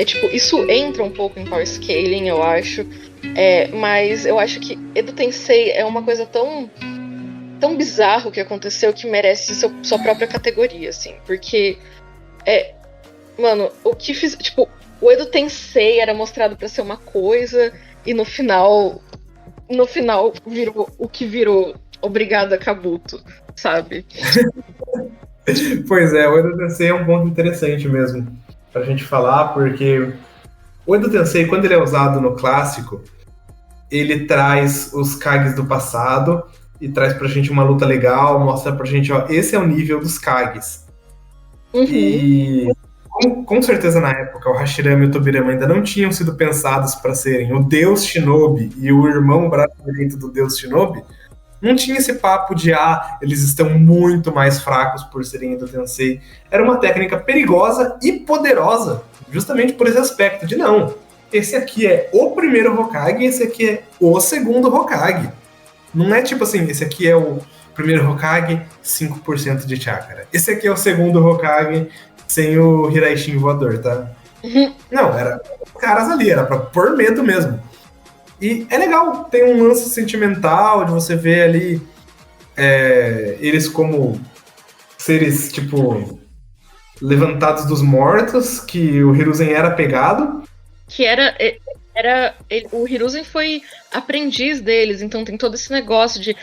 Tipo, isso entra um pouco em power scaling, eu acho. Mas eu acho que Edo Tensei é uma coisa tão bizarro que aconteceu que merece sua própria categoria, assim. Porque, mano, o que fiz... Tipo, o Edo Tensei era mostrado pra ser uma coisa e no final virou o que virou. Obrigada, Kabuto, sabe? Pois é, o Edo Tensei é um ponto interessante mesmo pra gente falar, porque o Edo Tensei, quando ele é usado no clássico, ele traz os Kages do passado e traz pra gente uma luta legal, mostra pra gente, esse é o nível dos Kages. Uhum. E com certeza na época o Hashirama e o Tobirama ainda não tinham sido pensados para serem o Deus Shinobi e o irmão braço direito do Deus Shinobi. Não tinha esse papo de, eles estão muito mais fracos por serem Edo Tensei. Era uma técnica perigosa e poderosa, justamente por esse aspecto de não. Esse aqui é o primeiro Hokage e esse aqui é o segundo Hokage. Não é tipo assim, esse aqui é o primeiro Hokage, 5% de chakra. Esse aqui é o segundo Hokage sem o Hiraishin voador, tá? Uhum. Não, era os caras ali, era pra pôr medo mesmo. E é legal, tem um lance sentimental de você ver ali eles como seres, tipo, levantados dos mortos, que o Hiruzen era pegado. Que o Hiruzen foi aprendiz deles, então tem todo esse negócio de...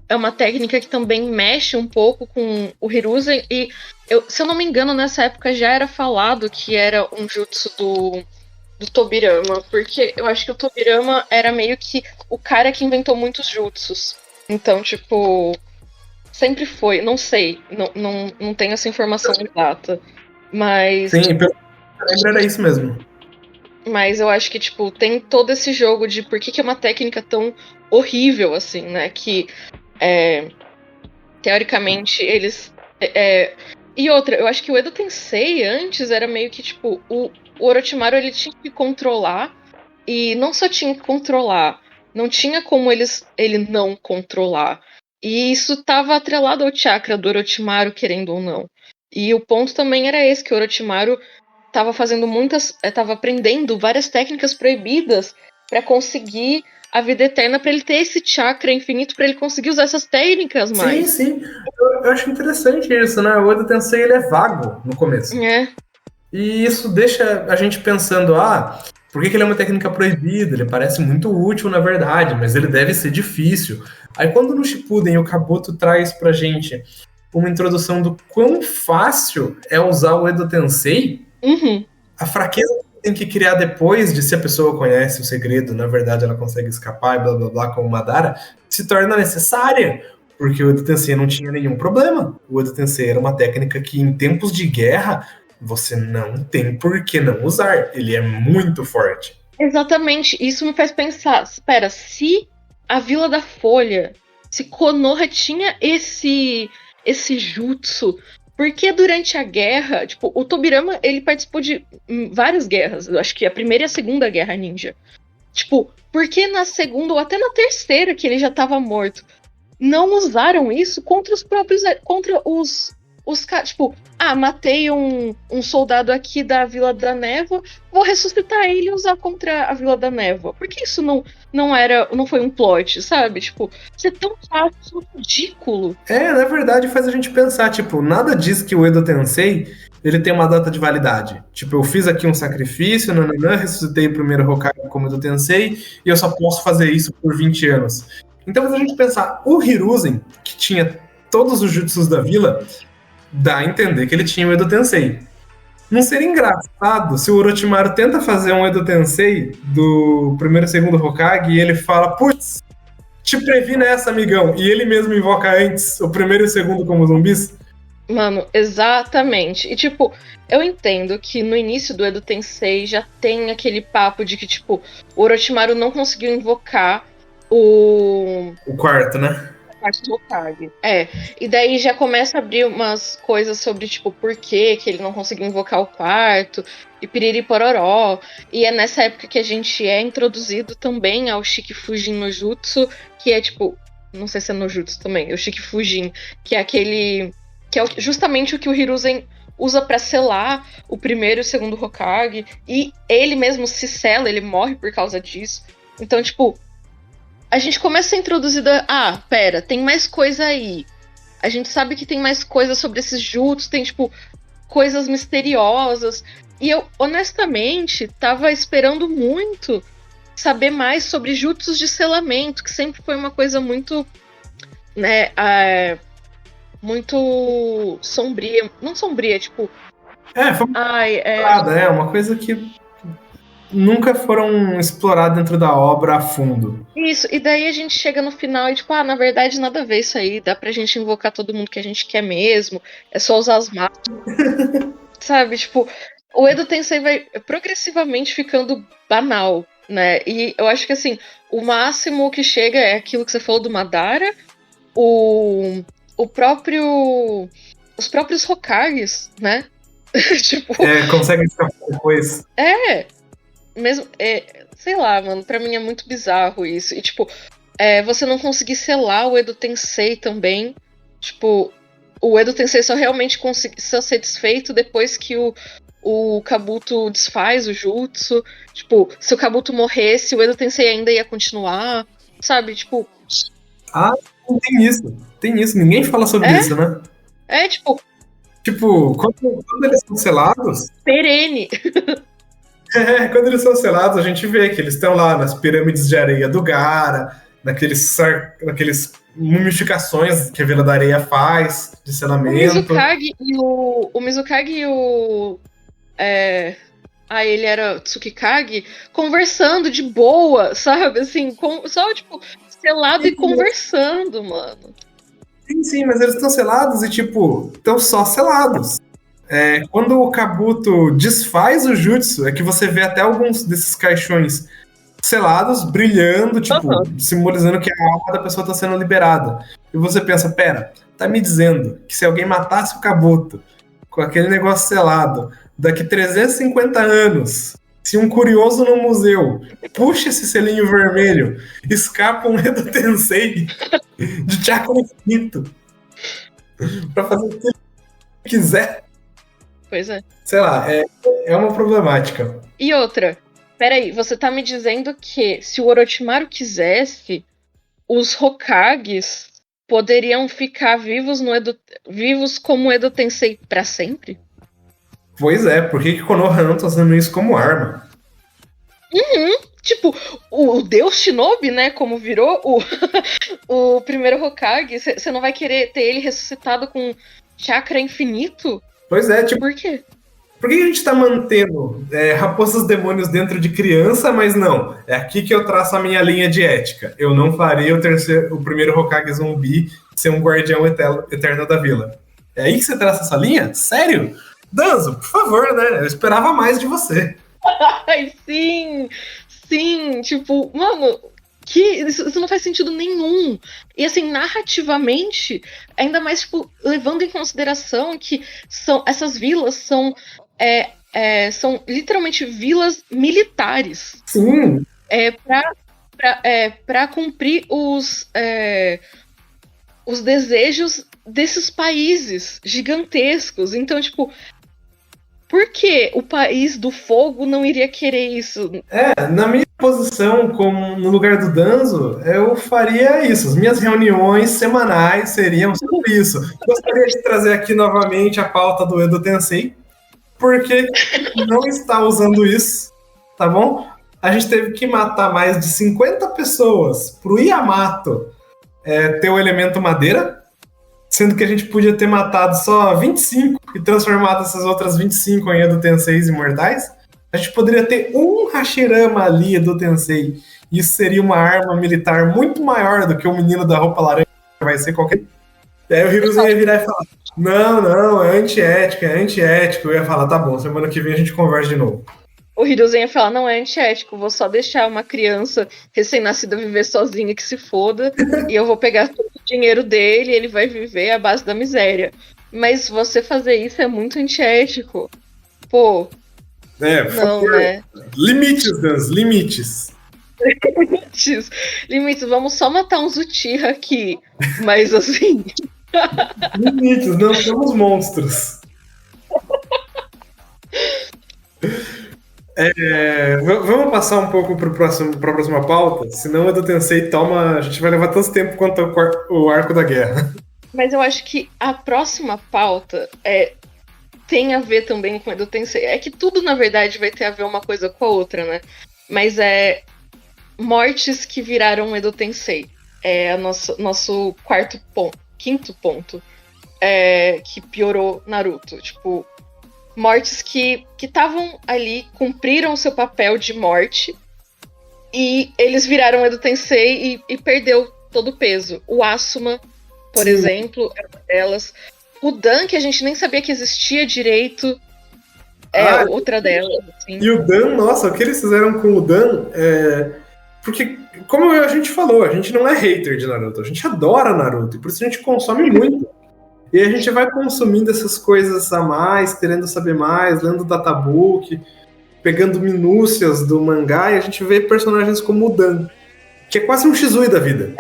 É uma técnica que também mexe um pouco com o Hiruzen, e se eu não me engano, nessa época já era falado que era um jutsu do Tobirama, porque eu acho que o Tobirama era meio que o cara que inventou muitos jutsus. Então, tipo, sempre foi, não sei, não tenho essa informação exata, mas... Sim, pelo que eu lembro era isso mesmo. Mas eu acho que, tipo, tem todo esse jogo de por que é uma técnica tão horrível, assim, né? Que, teoricamente, eles... E outra, eu acho que o Edo Tensei antes era meio que, tipo, o Orochimaru, ele tinha que controlar, e não só tinha que controlar, não tinha como ele não controlar. E isso estava atrelado ao chakra do Orochimaru, querendo ou não. E o ponto também era esse, que o Orochimaru estava fazendo estava aprendendo várias técnicas proibidas para conseguir a vida eterna, para ele ter esse chakra infinito, para ele conseguir usar essas técnicas mais. Sim. Eu acho interessante isso, né? O Edo Tensei, ele é vago no começo. E isso deixa a gente pensando, por que ele é uma técnica proibida? Ele parece muito útil, na verdade, mas ele deve ser difícil. Aí quando no Shippuden o Kabuto traz pra gente uma introdução do quão fácil é usar o Edo Tensei, a fraqueza que tem que criar depois de se a pessoa conhece o segredo, na verdade ela consegue escapar e blá blá blá como Madara, se torna necessária. Porque o Edo Tensei não tinha nenhum problema. O Edo Tensei era uma técnica que em tempos de guerra você não tem por que não usar. Ele é muito forte. Exatamente. Isso me faz pensar, espera, se a Vila da Folha, se Konoha tinha esse jutsu, por que durante a guerra, tipo, o Tobirama, ele participou de várias guerras, eu acho que a primeira e a segunda guerra ninja. Tipo, por que na segunda ou até na terceira, que ele já estava morto, não usaram isso contra os próprios, contra os caras, tipo, matei um soldado aqui da Vila da Névoa, vou ressuscitar ele e usar contra a Vila da Névoa. Por que isso não foi um plot, sabe? Tipo, isso é tão fácil, ridículo. Na verdade faz a gente pensar, tipo, nada diz que o Edo Tensei, ele tem uma data de validade. Tipo, eu fiz aqui um sacrifício, ressuscitei o primeiro Hokage como Edo Tensei, e eu só posso fazer isso por 20 anos. Então faz a gente pensar, o Hiruzen, que tinha todos os jutsus da vila, dá a entender que ele tinha o Edo Tensei. Não seria engraçado se o Orochimaru tenta fazer um Edo Tensei do primeiro e segundo Hokage e ele fala, putz, te previ nessa, amigão, e ele mesmo invoca antes o primeiro e o segundo como zumbis? Mano, exatamente. E, tipo, eu entendo que no início do Edo Tensei já tem aquele papo de que, tipo, o Orochimaru não conseguiu invocar o quarto, né? parte do Hokage. E daí já começa a abrir umas coisas sobre, tipo, por que ele não conseguiu invocar o quarto, e piriri pororó. E é nessa época que a gente é introduzido também ao Shikifujin no Jutsu, que é, tipo, não sei se é no Jutsu também, o Shikifujin, que é aquele... que é justamente o que o Hiruzen usa pra selar o primeiro e o segundo Hokage, e ele mesmo se sela, ele morre por causa disso. Então, tipo, a gente começa a ser introduzida. Pera, tem mais coisa aí. A gente sabe que tem mais coisa sobre esses jutsus, tem, tipo, coisas misteriosas. E eu, honestamente, tava esperando muito saber mais sobre jutsus de selamento, que sempre foi uma coisa muito, né, muito sombria. Não sombria, tipo... foi uma coisa que nunca foram exploradas dentro da obra a fundo. Isso, e daí a gente chega no final e tipo, na verdade nada a ver isso aí, dá pra gente invocar todo mundo que a gente quer mesmo, é só usar as máquinas. Sabe, tipo, o Edo Tensei vai progressivamente ficando banal, né, e eu acho que assim, o máximo que chega é aquilo que você falou do Madara, os próprios Hokages, né, tipo... consegue escapar depois. Mesmo, sei lá, mano, pra mim é muito bizarro isso. E, tipo, você não conseguir selar o Edo Tensei também. Tipo, o Edo Tensei só realmente conseguiu ser desfeito depois que o Kabuto desfaz o jutsu. Tipo, se o Kabuto morresse, o Edo Tensei ainda ia continuar. Sabe, tipo... Tem isso. Ninguém fala sobre isso, né? Tipo... Tipo, quando eles são selados... Perene. Quando eles são selados, a gente vê que eles estão lá nas pirâmides de areia do Gaara, naqueles mumificações que a Vila da Areia faz, de selamento. O Mizukage e o... ele era Tsukikage, conversando de boa, sabe? Assim, só, tipo, selado e conversando, mano. Sim, mas eles estão selados e, tipo, estão só selados. Quando o Kabuto desfaz o jutsu, é que você vê até alguns desses caixões selados, brilhando, tipo, simbolizando que a alma da pessoa tá sendo liberada. E você pensa, pera, tá me dizendo que se alguém matasse o Kabuto com aquele negócio selado, daqui 350 anos, se um curioso no museu puxa esse selinho vermelho, escapa um Edo Tensei de chakra infinito pra fazer o que ele quiser. Pois é. Sei lá, é uma problemática. E outra, peraí, você tá me dizendo que se o Orochimaru quisesse, os Hokages poderiam ficar vivos como Edo Tensei pra sempre? Pois é, por que Konoha não tá usando isso como arma? Tipo, o Deus Shinobi, né, como virou o primeiro Hokage, você não vai querer ter ele ressuscitado com chakra infinito? Pois é, tipo, Por quê? por que a gente tá mantendo raposas demônios dentro de criança, mas não? É aqui que eu traço a minha linha de ética. Eu não farei o primeiro Hokage zumbi ser um guardião eterno da vila. É aí que você traça essa linha? Sério? Danzo, por favor, né? Eu esperava mais de você. Ai, sim! Sim, tipo, mano, isso não faz sentido nenhum. E assim, narrativamente, ainda mais, tipo, levando em consideração que essas vilas são literalmente vilas militares. Sim. Pra cumprir os desejos desses países gigantescos. Então, tipo, por que o país do fogo não iria querer isso? Na minha posição, como no lugar do Danzo, eu faria isso. As minhas reuniões semanais seriam sobre isso. Gostaria de trazer aqui novamente a pauta do Edo Tensei, porque não está usando isso, tá bom? A gente teve que matar mais de 50 pessoas pro Yamato ter o elemento madeira, sendo que a gente podia ter matado só 25 e transformado essas outras 25 em Edo Tenseis imortais. A gente poderia ter um Hashirama ali, Edo Tensei. Isso seria uma arma militar muito maior do que o menino da roupa laranja vai ser qualquer. E aí o Hiruzen ia virar e falar: não, é antiético. Eu ia falar: tá bom, semana que vem a gente conversa de novo. O Hiruzen ia falar: não é antiético, vou só deixar uma criança recém-nascida viver sozinha que se foda, e eu vou pegar todo o dinheiro dele e ele vai viver à base da miséria. Mas você fazer isso é muito antiético. Pô. Por favor. Né? Limites, Dans, limites. Limites, vamos só matar uns Uchiha aqui. Mas assim. Limites, não somos monstros. Vamos passar um pouco para a próxima pauta, senão o Edo Tensei a gente vai levar tanto tempo quanto o arco da guerra. Mas eu acho que a próxima pauta tem a ver também com o Edo Tensei. É que tudo, na verdade, vai ter a ver uma coisa com a outra, né? Mas mortes que viraram Edo Tensei. É nosso quinto ponto. Que piorou Naruto. Tipo, mortes que estavam ali, cumpriram o seu papel de morte, e eles viraram Edo Tensei e perdeu todo o peso. O Asuma, por exemplo, é uma delas. O Dan, que a gente nem sabia que existia direito, outra delas. Assim. E o Dan, nossa, o que eles fizeram com o Dan porque, como a gente falou, a gente não é hater de Naruto, a gente adora Naruto, e por isso a gente consome muito. E a gente vai consumindo essas coisas a mais, querendo saber mais, lendo o databook, pegando minúcias do mangá, e a gente vê personagens como o Dan, que é quase um Shisui da vida.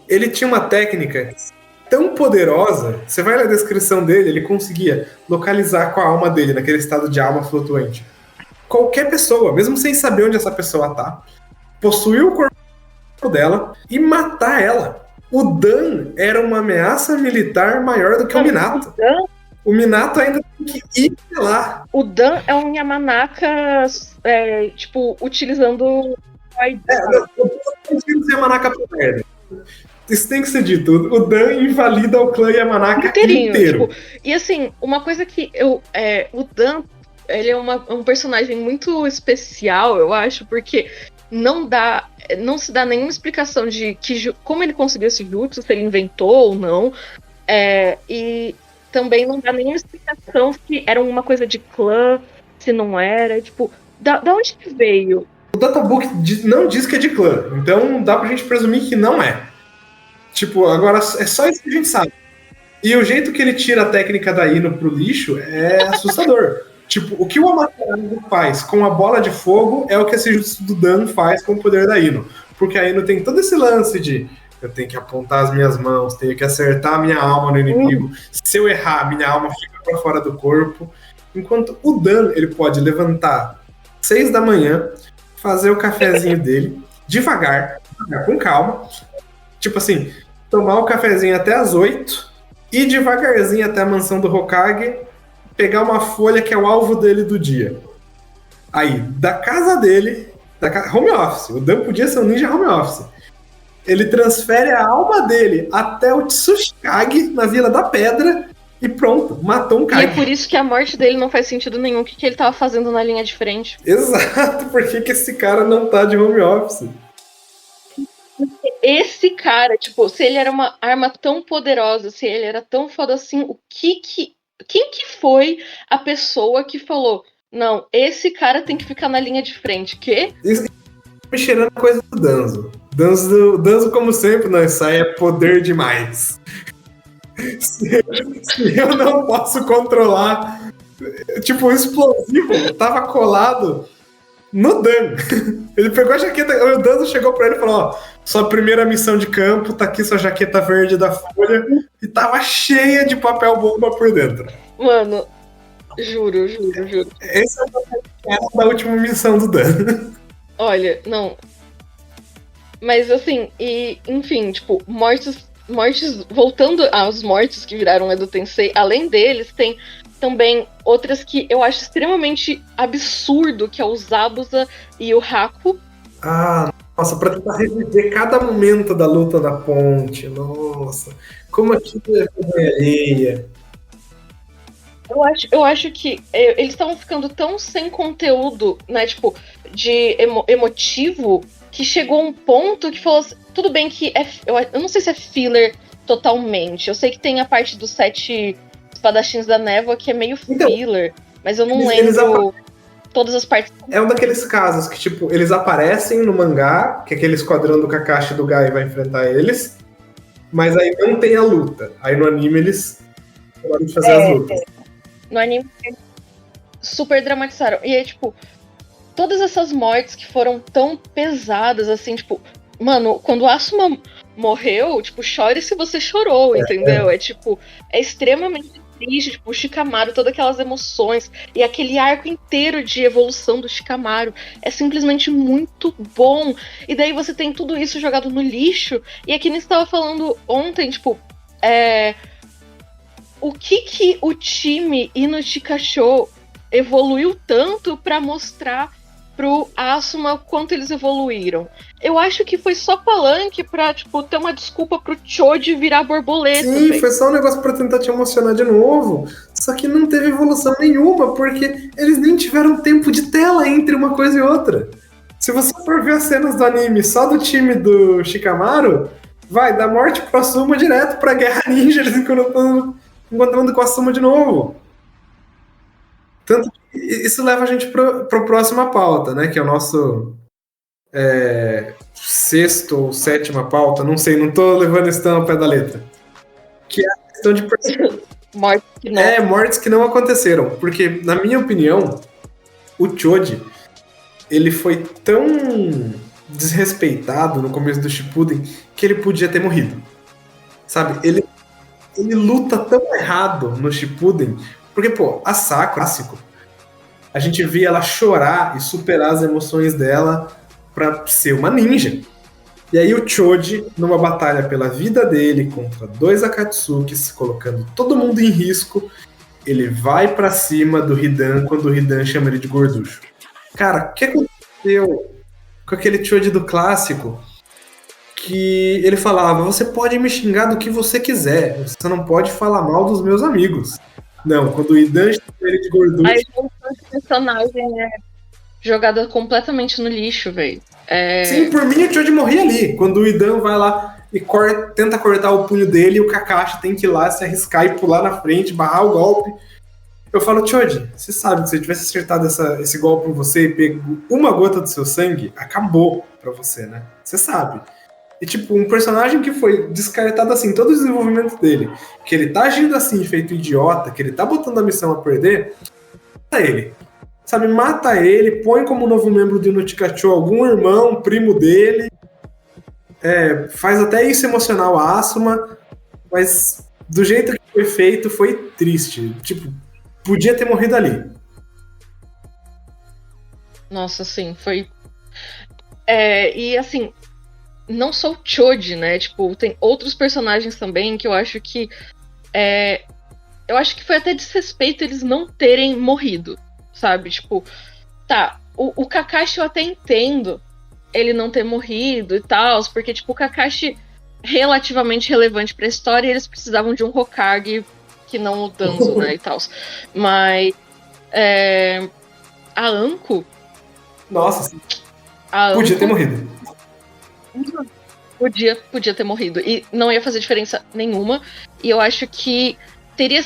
Ele tinha uma técnica tão poderosa, você vai na descrição dele, ele conseguia localizar com a alma dele, naquele estado de alma flutuante. Qualquer pessoa, mesmo sem saber onde essa pessoa tá, possuir o corpo dela e matar ela. O Dan era uma ameaça militar maior do que o Minato. O Minato ainda tem que ir lá. O Dan é um Yamanaka, utilizando o Yamanaka pra merda. Isso tem que ser dito. O Dan invalida o clã Yamanaka inteiro. Tipo, e assim, uma coisa que o Dan, ele é um personagem muito especial, eu acho, porque não se dá nenhuma explicação de como ele conseguiu esse jutsu, se ele inventou ou não. E também não dá nenhuma explicação se era uma coisa de clã, se não era. Tipo, da onde que veio? O databook não diz que é de clã, então dá pra gente presumir que não é. Tipo, agora é só isso que a gente sabe. E o jeito que ele tira a técnica da Ino pro lixo é assustador. Tipo, o que o Amaterasu faz com a bola de fogo é o que esse Jutsu do Dan faz com o poder da Ino. Porque a Ino tem todo esse lance de eu tenho que apontar as minhas mãos, tenho que acertar a minha alma no inimigo. Se eu errar, minha alma fica pra fora do corpo. Enquanto o Dan, ele pode levantar 6 da manhã, fazer o cafezinho dele, devagar, com calma. Tipo assim, tomar o cafezinho até as 8, ir devagarzinho até a mansão do Hokage, pegar uma folha que é o alvo dele do dia. Aí, da casa dele, home office, o Dan podia ser um ninja home office. Ele transfere a alma dele até o Tsuchikage, na Vila da Pedra, e pronto, matou um Kage. E é por isso que a morte dele não faz sentido nenhum. O que ele tava fazendo na linha de frente? Exato, por que esse cara não tá de home office? Esse cara, tipo, se ele era uma arma tão poderosa, se ele era tão foda assim, quem que foi a pessoa que falou, não, esse cara tem que ficar na linha de frente? Quê? Isso me cheirando a coisa do Danzo. Danzo, como sempre, não, isso aí é poder demais. Se eu não posso controlar, tipo, o explosivo tava colado no Dan. Ele pegou a jaqueta, o Danzo chegou pra ele e falou, ó, sua primeira missão de campo, tá aqui sua jaqueta verde da Folha, e tava cheia de papel bomba por dentro. Mano, juro. Esse é o papel da última missão do Dan. Olha, não. Mas assim, e enfim, tipo, mortes, voltando às mortes que viraram Edo Tensei, além deles, tem também outras que eu acho extremamente absurdo, que é o Zabuza e o Haku. Ah, nossa, pra tentar reviver cada momento da luta da ponte, nossa, como aquilo é vermelha. Eu acho que eles estavam ficando tão sem conteúdo, né, tipo, de emotivo, que chegou um ponto que falou assim, tudo bem que eu não sei se é filler totalmente, eu sei que tem a parte dos 7 espadachins da névoa que é meio filler, mas eu não lembro todas as partes. É um daqueles casos que, tipo, eles aparecem no mangá, que aquele esquadrão do Kakashi e do Gai vai enfrentar eles, mas aí não tem a luta. Aí no anime eles podem fazer as lutas. No anime super dramatizaram. E aí, tipo, todas essas mortes que foram tão pesadas, assim, tipo, mano, quando o Asuma morreu, tipo, chore se você chorou, entendeu? É tipo, é extremamente triste, tipo, o Shikamaru, todas aquelas emoções, e aquele arco inteiro de evolução do Shikamaru é simplesmente muito bom. E daí você tem tudo isso jogado no lixo, e aqui nem estava falando ontem, tipo, o que o time Ino Chikasho evoluiu tanto pra mostrar pro Asuma o quanto eles evoluíram. Eu acho que foi só palanque pra, tipo, ter uma desculpa pro Choji virar borboleta. Sim, véio. Foi só um negócio pra tentar te emocionar de novo. Só que não teve evolução nenhuma, porque eles nem tiveram tempo de tela entre uma coisa e outra. Se você for ver as cenas do anime só do time do Shikamaru, vai da morte pro Asuma direto pra Guerra Ninja, eles encontrando com a Asuma de novo. Tanto que isso leva a gente pro próxima pauta, né? Que é o nosso sexto ou sétima pauta, não sei, não tô levando isso tão ao pé da letra. Que é a questão de mortes que não aconteceram. Porque, na minha opinião, o Choji, ele foi tão desrespeitado no começo do Shippuden que ele podia ter morrido. Sabe? Ele luta tão errado no Shippuden, porque, pô, a Sakura, a gente via ela chorar e superar as emoções dela pra ser uma ninja. E aí o Choji, numa batalha pela vida dele contra 2 Akatsukis, colocando todo mundo em risco, ele vai pra cima do Hidan quando o Hidan chama ele de gorducho. Cara, o que aconteceu com aquele Choji do clássico? Que ele falava, você pode me xingar do que você quiser, você não pode falar mal dos meus amigos. Não, quando o Hidan chama ele de gorducho... Aí o personagem jogada completamente no lixo, velho. Sim, por mim o Choji morria ali. Quando o Idan vai lá e tenta cortar o punho dele, e o Kakashi tem que ir lá se arriscar e pular na frente, barrar o golpe. Eu falo, Choji, você sabe que se eu tivesse acertado esse golpe em você e pego uma gota do seu sangue, acabou pra você, né? Você sabe. E, tipo, um personagem que foi descartado assim, todo o desenvolvimento dele, que ele tá agindo assim, feito idiota, que ele tá botando a missão a perder, mata ele. Sabe, mata ele, põe como novo membro do Inutigacho algum irmão, primo dele, faz até isso emocional a Asuma, mas do jeito que foi feito, foi triste. Tipo, podia ter morrido ali. Nossa, assim, foi... e, assim, não só o Choji, né? Tipo, tem outros personagens também que eu acho que... eu acho que foi até desrespeito eles não terem morrido, sabe? Tipo, tá, o Kakashi eu até entendo ele não ter morrido e tal, porque, tipo, o Kakashi relativamente relevante pra história e eles precisavam de um Hokage que não o Danzo, né, e tal. Mas a Anko... Nossa, sim. Podia ter morrido. Podia ter morrido. E não ia fazer diferença nenhuma. E eu acho que teria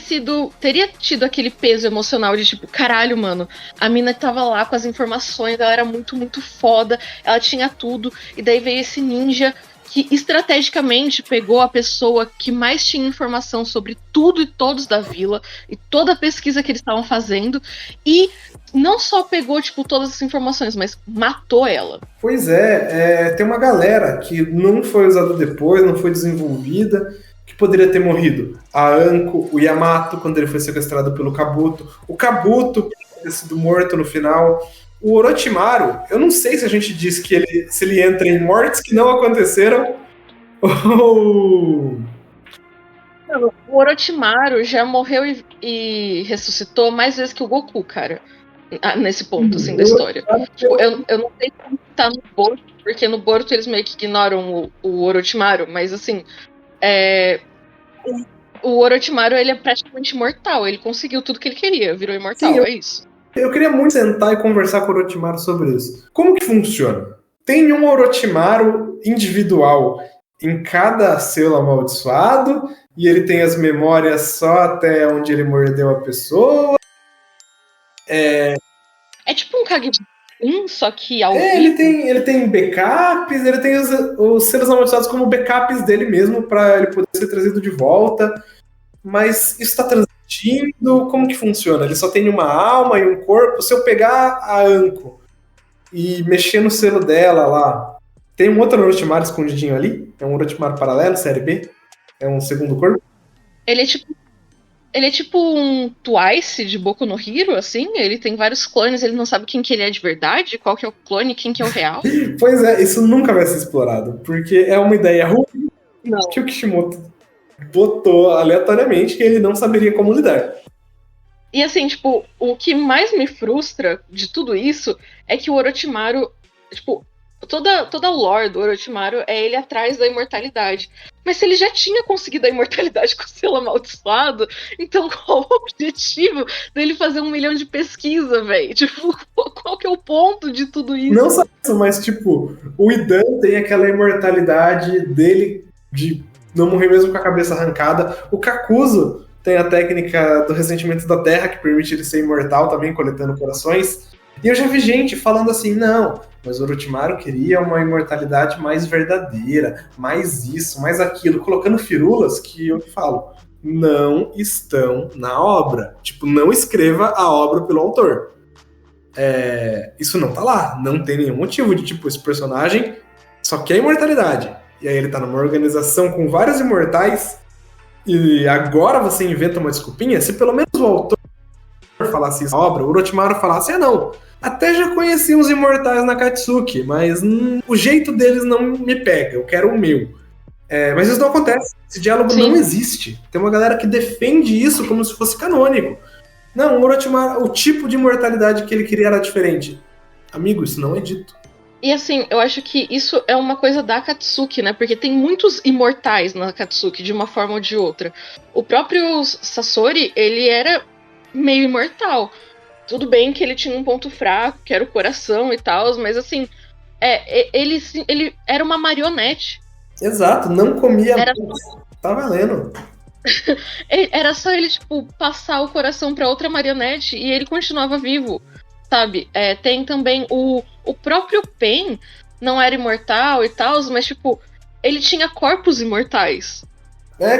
tido aquele peso emocional de tipo, caralho, mano, a mina tava lá com as informações, ela era muito, muito foda, ela tinha tudo, e daí veio esse ninja que estrategicamente pegou a pessoa que mais tinha informação sobre tudo e todos da vila, e toda a pesquisa que eles estavam fazendo, e não só pegou, tipo, todas as informações, mas matou ela. Pois tem uma galera que não foi usada depois, não foi desenvolvida, que poderia ter morrido. A Anko, o Yamato, quando ele foi sequestrado pelo Kabuto. O Kabuto, que teria sido morto no final. O Orochimaru, eu não sei se a gente diz que se ele entra em mortes que não aconteceram ou... O Orochimaru já morreu e ressuscitou mais vezes que o Goku, cara. Nesse ponto, assim, da história. Tipo, eu não sei como tá no Boruto, porque no Boruto eles meio que ignoram o Orochimaru, mas assim... O Orochimaru, ele é praticamente imortal. Ele conseguiu tudo que ele queria, virou imortal, Sim, é isso. Eu queria muito sentar e conversar com o Orochimaru sobre isso. Como que funciona? Tem um Orochimaru individual em cada selo amaldiçoado e ele tem as memórias só até onde ele mordeu a pessoa. É tipo um Kagebun, só que ao vivo. Ele tem backups, ele tem os selos amaldiçoados como backups dele mesmo para ele poder ser trazido de volta. Mas isso está transmitindo? Como que funciona? Ele só tem uma alma e um corpo? Se eu pegar a Anko e mexer no selo dela lá, tem um outro Orochimaru escondidinho ali? É um Orochimaru paralelo, série B? É um segundo corpo? Ele é tipo um Twice de Boku no Hero, assim? Ele tem vários clones, ele não sabe quem que ele é de verdade, qual que é o clone, quem que é o real. Pois é, isso nunca vai ser explorado, porque é uma ideia ruim que o Kishimoto botou aleatoriamente que ele não saberia como lidar. E assim, tipo, o que mais me frustra de tudo isso é que o Orochimaru, tipo, toda a lore do Orochimaru é ele atrás da imortalidade. Mas se ele já tinha conseguido a imortalidade com o selo amaldiçoado, então qual o objetivo dele fazer 1 milhão de pesquisa, velho? Tipo, qual que é o ponto de tudo isso? Não só isso, mas tipo, o Idan tem aquela imortalidade dele de não morrer mesmo com a cabeça arrancada. O Kakuzu tem a técnica do ressentimento da terra, que permite ele ser imortal também, coletando corações. E eu já vi gente falando assim, não, mas o Orochimaru queria uma imortalidade mais verdadeira, mais isso, mais aquilo, colocando firulas que eu falo, não estão na obra. Tipo, não escreva a obra pelo autor. Isso não tá lá, não tem nenhum motivo de, tipo, esse personagem só quer imortalidade. E aí ele tá numa organização com vários imortais e agora você inventa uma desculpinha? Se pelo menos o autor falasse isso na obra, o Orochimaru falasse, não, até já conheci uns imortais na Katsuki, mas o jeito deles não me pega, eu quero o meu. Mas isso não acontece, esse diálogo não existe. Tem uma galera que defende isso como se fosse canônico. Não, o Orochimaru, o tipo de imortalidade que ele queria era diferente. Amigo, isso não é dito. E assim, eu acho que isso é uma coisa da Akatsuki, né? Porque tem muitos imortais na Akatsuki, de uma forma ou de outra. O próprio Sasori, ele era meio imortal. tudo bem que ele tinha um ponto fraco, que era o coração e tal, mas assim, ele era uma marionete. Exato, não comia Era- luz. Tá valendo. Era só ele, tipo, passar o coração pra outra marionete e ele continuava vivo, sabe? Tem também o próprio Pain, não era imortal e tal, mas, tipo, ele tinha corpos imortais.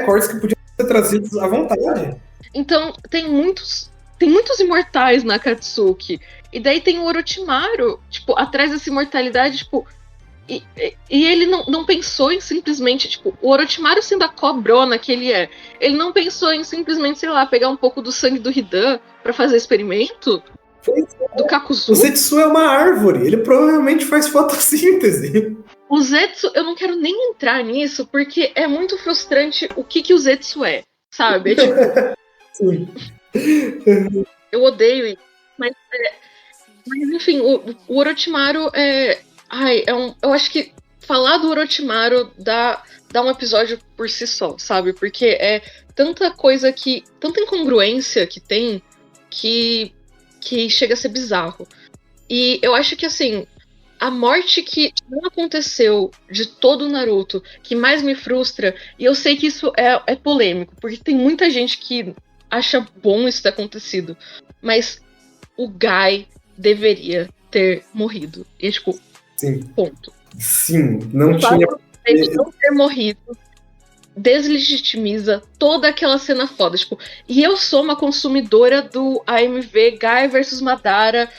Cortes que podiam ser trazidos à vontade. Então, tem muitos imortais na Akatsuki. E daí tem o Orochimaru, tipo, atrás dessa imortalidade, tipo... E ele não pensou em simplesmente, tipo, o Orochimaru sendo a cobrona que ele é, ele não pensou em simplesmente, sei lá, pegar um pouco do sangue do Hidan pra fazer experimento? Do Kakuzu? O Zetsu é uma árvore, ele provavelmente faz fotossíntese. O Zetsu, eu não quero nem entrar nisso, porque é muito frustrante o que o Zetsu é, sabe? É tipo... Sim. Eu odeio isso, mas enfim, o Orochimaru eu acho que falar do Orochimaru dá um episódio por si só, sabe? Porque é tanta coisa tanta incongruência que tem que chega a ser bizarro. E eu acho que, assim, a morte que não aconteceu de todo o Naruto, que mais me frustra, e eu sei que isso é polêmico, porque tem muita gente que acha bom isso ter acontecido, mas o Guy deveria ter morrido. E, tipo, Sim. Ponto. Sim, não tinha... Ele não ter morrido deslegitimiza toda aquela cena foda. Tipo, e eu sou uma consumidora do AMV Guy versus Madara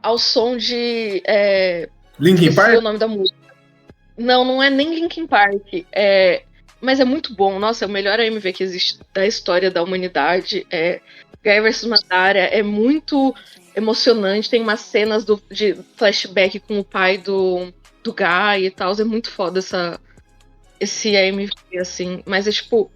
ao som de... Linkin Park? o nome da música. Não é nem Linkin Park. Mas é muito bom. Nossa, é o melhor AMV que existe da história da humanidade. Guy versus Madara é muito emocionante. Tem umas cenas de flashback com o pai do Guy e tal. É muito foda esse AMV, assim. Mas é tipo...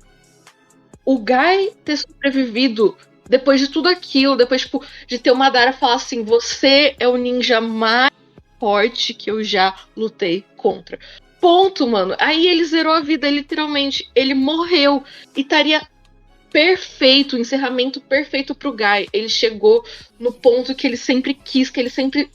O Guy ter sobrevivido depois de tudo aquilo, depois, tipo, de ter o Madara falar assim, você é o ninja mais forte que eu já lutei contra. Ponto, mano. Aí ele zerou a vida, literalmente. Ele morreu. E estaria perfeito, o encerramento perfeito pro Guy. Ele chegou no ponto que ele sempre quis, que ele sempre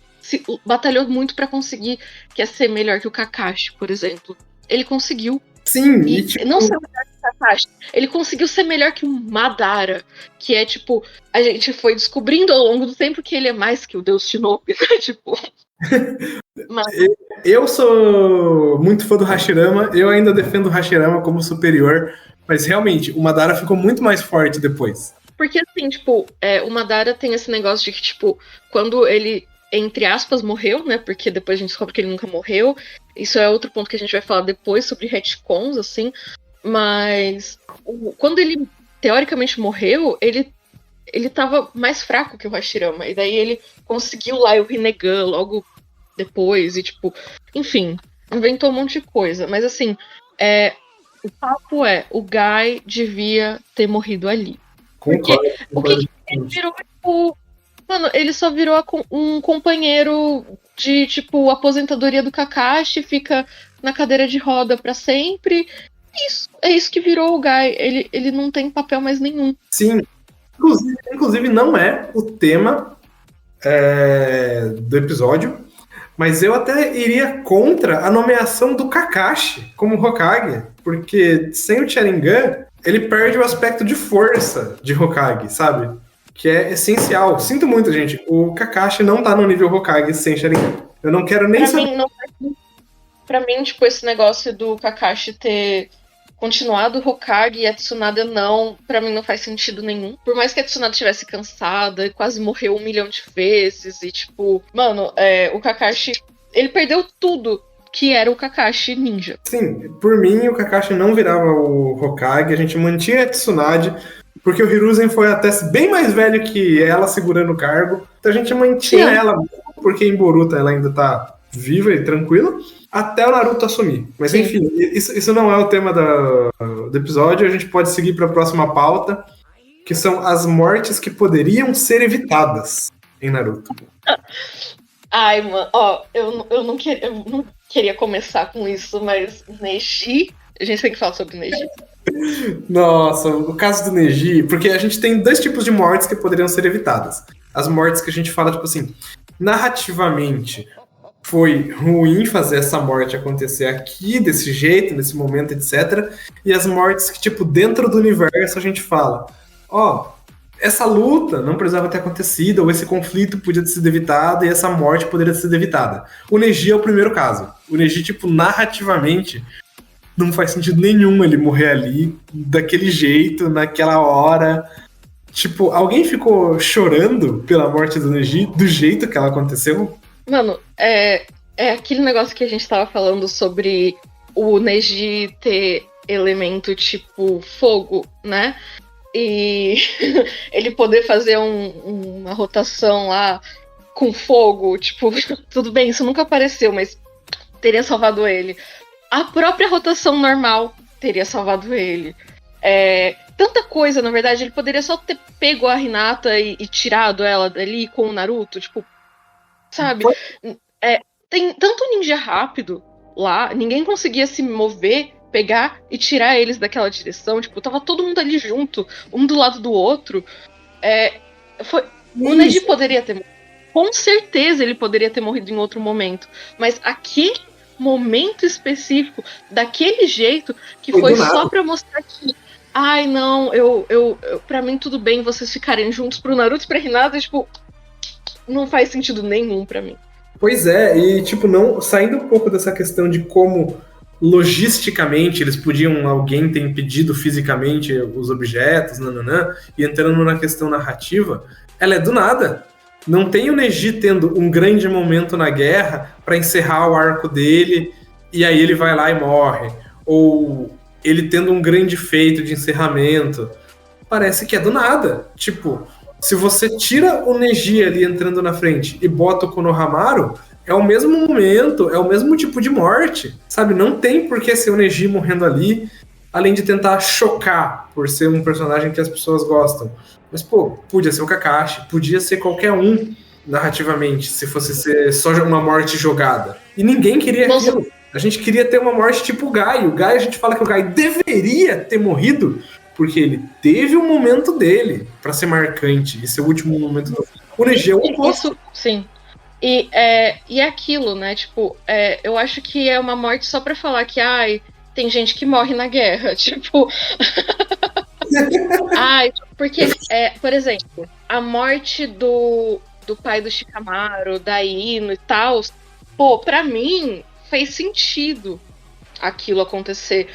batalhou muito pra conseguir, que é ser melhor que o Kakashi, por exemplo. Ele conseguiu. Sim, e tipo... não ser melhor que o Kakashi. Ele conseguiu ser melhor que o Madara, que é tipo, a gente foi descobrindo ao longo do tempo que ele é mais que o Deus Shinobi, né? Tipo. Mas... Eu sou muito fã do Hashirama, eu ainda defendo o Hashirama como superior, mas realmente, o Madara ficou muito mais forte depois. Porque assim, tipo, o Madara tem esse negócio de que, tipo, quando ele, entre aspas, morreu, né? Porque depois a gente descobre que ele nunca morreu. Isso é outro ponto que a gente vai falar depois sobre retcons, assim. Mas quando ele teoricamente morreu, ele tava mais fraco que o Hashirama. E daí ele conseguiu lá o Rinnegan logo depois. E tipo, enfim, inventou um monte de coisa. Mas assim, o papo o Guy devia ter morrido ali. Porque o que ele virou, tipo... Mano, ele só virou um companheiro de, tipo, aposentadoria do Kakashi, fica na cadeira de roda pra sempre. É isso que virou o Guy. Ele não tem papel mais nenhum. Sim. Inclusive não é o tema do episódio, mas eu até iria contra a nomeação do Kakashi como Hokage, porque sem o Sharingan, ele perde o aspecto de força de Hokage, sabe? Que é essencial. Sinto muito, gente. O Kakashi não tá no nível Hokage sem Sharingan. Eu não quero nem saber. Pra mim, tipo, esse negócio do Kakashi ter continuado Hokage e a Tsunade não, pra mim não faz sentido nenhum. Por mais que a Tsunade estivesse cansada e quase morreu 1 milhão de vezes e, tipo... Mano, o Kakashi, ele perdeu tudo que era o Kakashi ninja. Sim, por mim, o Kakashi não virava o Hokage. A gente mantinha a Tsunade... Porque o Hiruzen foi até bem mais velho que ela segurando o cargo. Então a gente mantinha ela, porque em Boruto ela ainda tá viva e tranquila, até o Naruto assumir. Mas Sim. Enfim, isso não é o tema do episódio. A gente pode seguir para a próxima pauta, que são as mortes que poderiam ser evitadas em Naruto. Ai, mano, eu não queria começar com isso, mas Neji... A gente tem que falar sobre Neji. Nossa, o caso do Neji, porque a gente tem dois tipos de mortes que poderiam ser evitadas. As mortes que a gente fala, tipo assim, narrativamente foi ruim fazer essa morte acontecer aqui, desse jeito, nesse momento, etc. E as mortes que, tipo, dentro do universo a gente fala, ó, essa luta não precisava ter acontecido, ou esse conflito podia ter sido evitado, e essa morte poderia ter sido evitada. O Neji é o primeiro caso. O Neji, tipo, narrativamente, não faz sentido nenhum ele morrer ali, daquele jeito, naquela hora. Tipo, alguém ficou chorando pela morte do Neji, do jeito que ela aconteceu? Mano, é aquele negócio que a gente tava falando sobre o Neji ter elemento tipo fogo, né? E ele poder fazer uma rotação lá com fogo, tipo, tudo bem, isso nunca apareceu, mas teria salvado ele. A própria rotação normal teria salvado ele. Tanta coisa, na verdade, ele poderia só ter pego a Hinata e tirado ela dali com o Naruto, tipo, sabe? Tem tanto ninja rápido lá, ninguém conseguia se mover, pegar e tirar eles daquela direção, tipo, tava todo mundo ali junto, um do lado do outro. O Neji poderia ter morrido. Com certeza ele poderia ter morrido em outro momento, mas aquele momento específico, daquele jeito, que foi só pra mostrar que ai, não, pra mim tudo bem vocês ficarem juntos pro Naruto e pra Hinata, tipo, não faz sentido nenhum pra mim. Pois é, e tipo, não saindo um pouco dessa questão de como logisticamente eles podiam alguém ter impedido fisicamente os objetos, nananã, e entrando na questão narrativa, ela é do nada. Não tem o Neji tendo um grande momento na guerra para encerrar o arco dele e aí ele vai lá e morre. Ou ele tendo um grande feito de encerramento. Parece que é do nada. Tipo, se você tira o Neji ali entrando na frente e bota o Konohamaru, é o mesmo momento, é o mesmo tipo de morte, sabe? Não tem por que ser o Neji morrendo ali, além de tentar chocar por ser um personagem que as pessoas gostam. Mas, pô, podia ser o Kakashi, podia ser qualquer um, narrativamente, se fosse ser só uma morte jogada. E ninguém queria aquilo. A gente queria ter uma morte tipo o Gai. O Gai, a gente fala que o Gai deveria ter morrido, porque ele teve um momento dele pra ser marcante, e ser o último momento do filme. O Neji é o oposto. Isso, sim. E é aquilo, né? Tipo, eu acho que é uma morte só pra falar que, ai, tem gente que morre na guerra. Tipo. Ai, porque, por exemplo, a morte do pai do Shikamaru, da Ino e tal, pô, pra mim fez sentido aquilo acontecer.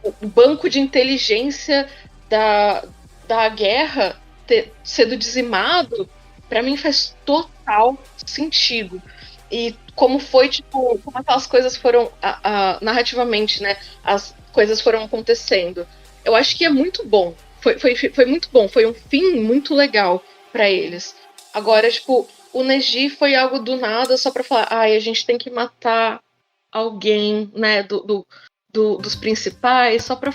O banco de inteligência da guerra ter sido dizimado, pra mim faz total sentido. E como foi, tipo, como aquelas coisas foram narrativamente, né? As coisas foram acontecendo. Eu acho que é muito bom. Foi muito bom. Foi um fim muito legal pra eles. Agora, tipo, o Neji foi algo do nada só pra falar, ai, a gente tem que matar alguém, né, dos principais, só pra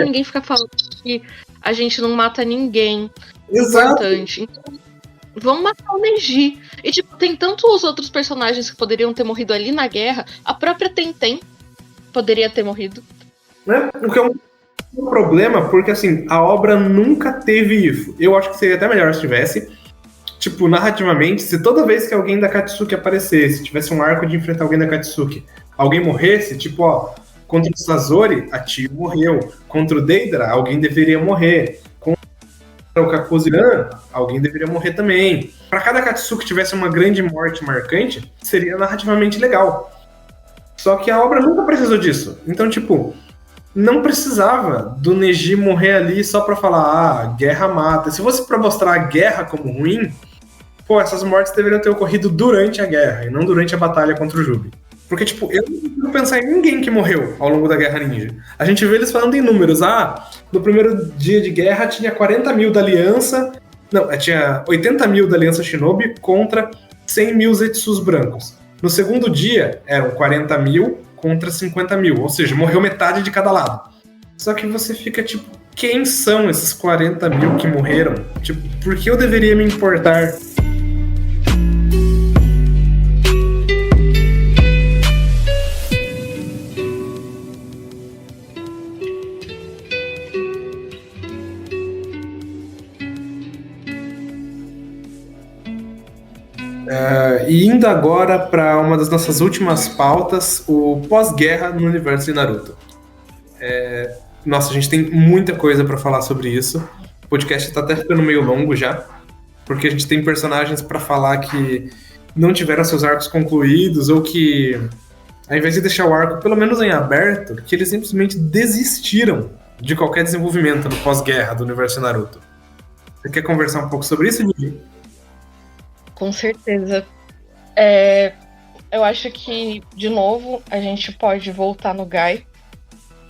ninguém ficar falando que a gente não mata ninguém. Exato. Importante. Então, vamos matar o Neji. E, tipo, tem tantos outros personagens que poderiam ter morrido ali na guerra. A própria Tenten poderia ter morrido. Né? O que é um problema, porque, assim, a obra nunca teve isso. Eu acho que seria até melhor se tivesse. Tipo, narrativamente, se toda vez que alguém da Katsuki aparecesse, tivesse um arco de enfrentar alguém da Katsuki, alguém morresse, tipo, ó, contra o Sasori, a Tio morreu. Contra o Deidara, alguém deveria morrer. Contra o Kakuziran, alguém deveria morrer também. Pra cada Katsuki tivesse uma grande morte marcante, seria narrativamente legal. Só que a obra nunca precisou disso. Então, tipo, não precisava do Neji morrer ali só pra falar, guerra mata. Se fosse pra mostrar a guerra como ruim, pô, essas mortes deveriam ter ocorrido durante a guerra e não durante a batalha contra o Jubi. Porque, tipo, eu não consigo pensar em ninguém que morreu ao longo da Guerra Ninja. A gente vê eles falando em números. No primeiro dia de guerra tinha 40 mil da Aliança. Não, tinha 80 mil da Aliança Shinobi contra 100 mil Zetsus brancos. No segundo dia, eram 40 mil contra 50 mil. Ou seja, morreu metade de cada lado. Só que você fica, tipo, quem são esses 40 mil que morreram? Tipo, por que eu deveria me importar? E indo agora para uma das nossas últimas pautas, o pós-guerra no universo de Naruto. Nossa, a gente tem muita coisa para falar sobre isso. O podcast está até ficando meio longo já, porque a gente tem personagens para falar que não tiveram seus arcos concluídos ou que, ao invés de deixar o arco pelo menos em aberto, que eles simplesmente desistiram de qualquer desenvolvimento no pós-guerra do universo de Naruto. Você quer conversar um pouco sobre isso, Didi? Com certeza. Eu acho que, de novo, a gente pode voltar no Gai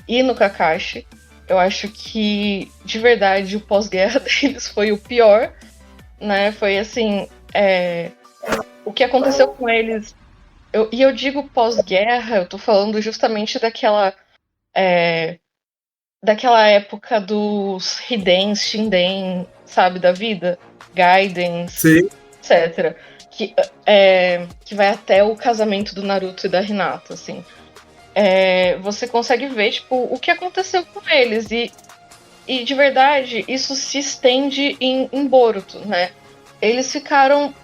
e no Kakashi. Eu acho que, de verdade, o pós-guerra deles foi o pior, né? Foi assim, o que aconteceu com eles. Eu digo pós-guerra, eu tô falando justamente daquela época dos Hiden, Shinden, sabe, da vida? Gaidens, Sim. etc. Que vai até o casamento do Naruto e da Hinata, assim. Você consegue ver, tipo, o que aconteceu com eles. E de verdade, isso se estende em Boruto, né? Eles ficaram...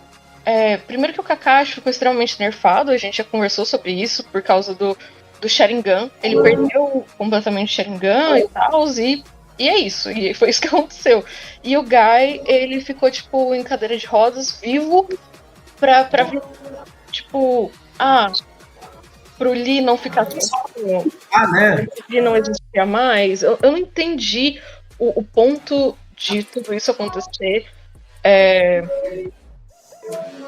primeiro que o Kakashi ficou extremamente nerfado, a gente já conversou sobre isso por causa do Sharingan. Ele perdeu completamente o Sharingan e tal, e é isso. E foi isso que aconteceu. E o Gai, ele ficou, tipo, em cadeira de rodas, vivo, pra tipo... pro Lee não ficar sozinho. Né? O Lee não existia mais. Eu não entendi o ponto de tudo isso acontecer.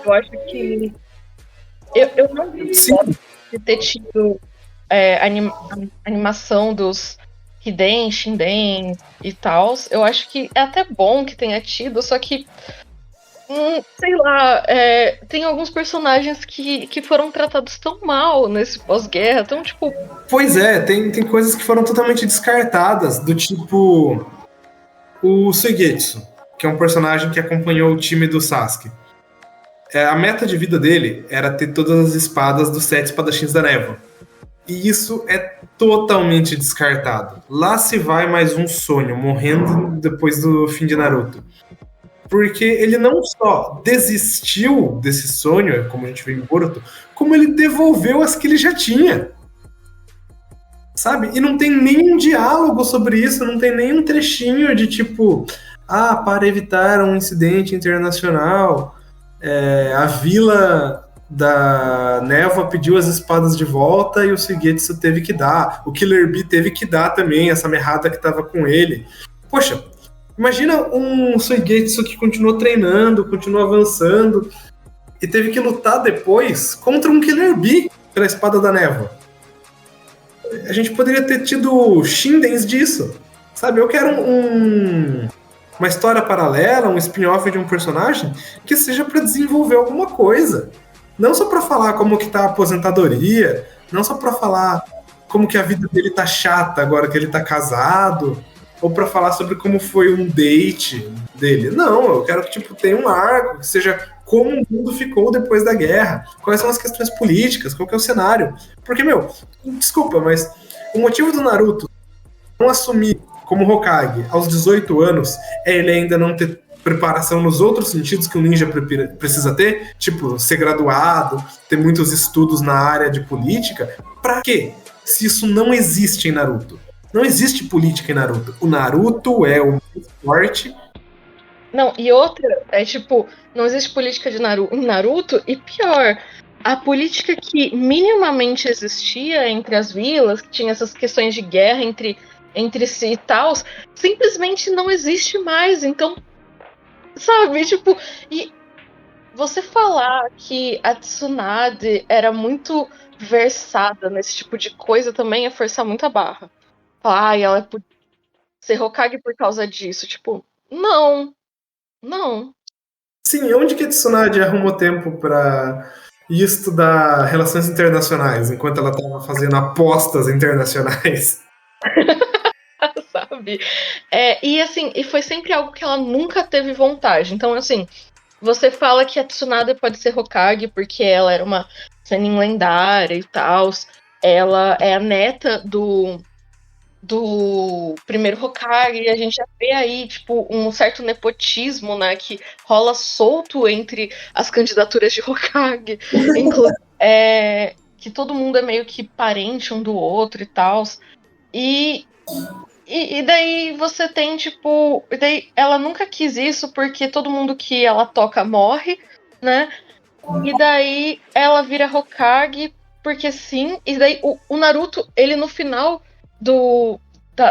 Eu acho que... Eu não vi de ter tido animação dos Hiden, Shinden e tal. Eu acho que é até bom que tenha tido, só que sei lá, tem alguns personagens que foram tratados tão mal nesse pós-guerra, tão tipo... Pois tem coisas que foram totalmente descartadas, do tipo o Suigetsu, que é um personagem que acompanhou o time do Sasuke. A meta de vida dele era ter todas as espadas dos 7 espadachins da névoa. E isso é totalmente descartado. Lá se vai mais um sonho, morrendo depois do fim de Naruto. Porque ele não só desistiu desse sonho, como a gente vê em Boruto, como ele devolveu as que ele já tinha. Sabe? E não tem nenhum diálogo sobre isso, não tem nenhum trechinho de tipo... para evitar um incidente internacional, a vila da névoa pediu as espadas de volta e o Suigetsu teve que dar. O Killer Bee teve que dar também, essa merrada que tava com ele. Poxa... Imagina um Suigetsu que continuou treinando, continuou avançando e teve que lutar depois contra um Killer Bee pela espada da névoa. A gente poderia ter tido shindens disso, sabe? Eu quero uma história paralela, um spin-off de um personagem que seja para desenvolver alguma coisa. Não só para falar como que tá a aposentadoria, não só para falar como que a vida dele tá chata agora que ele tá casado, ou pra falar sobre como foi um date dele. Não, eu quero que tenha um arco, que seja como o mundo ficou depois da guerra, quais são as questões políticas, qual que é o cenário. Porque, desculpa, mas o motivo do Naruto não assumir como Hokage aos 18 anos é ele ainda não ter preparação nos outros sentidos que um ninja precisa ter, tipo, ser graduado, ter muitos estudos na área de política. Pra quê? Se isso não existe em Naruto. Não existe política em Naruto. O Naruto é o mais forte. Não, e outra, não existe política de Naruto, e pior, a política que minimamente existia entre as vilas, que tinha essas questões de guerra entre si e tal, simplesmente não existe mais. Então, sabe, e você falar que a Tsunade era muito versada nesse tipo de coisa também é forçar muito a barra. Ela podia ser Hokage por causa disso. Não. Sim, onde que a Tsunade arrumou tempo pra ir estudar relações internacionais, enquanto ela tava fazendo apostas internacionais? Sabe? E foi sempre algo que ela nunca teve vontade. Então, assim, você fala que a Tsunade pode ser Hokage porque ela era uma Sannin lendária e tal. Ela é a neta do do primeiro Hokage, a gente já vê aí, tipo, um certo nepotismo, né, que rola solto entre as candidaturas de Hokage, que todo mundo é meio que parente um do outro e tal, e daí você tem, tipo, daí ela nunca quis isso porque todo mundo que ela toca morre, né, e daí ela vira Hokage porque sim, e daí o Naruto, ele no final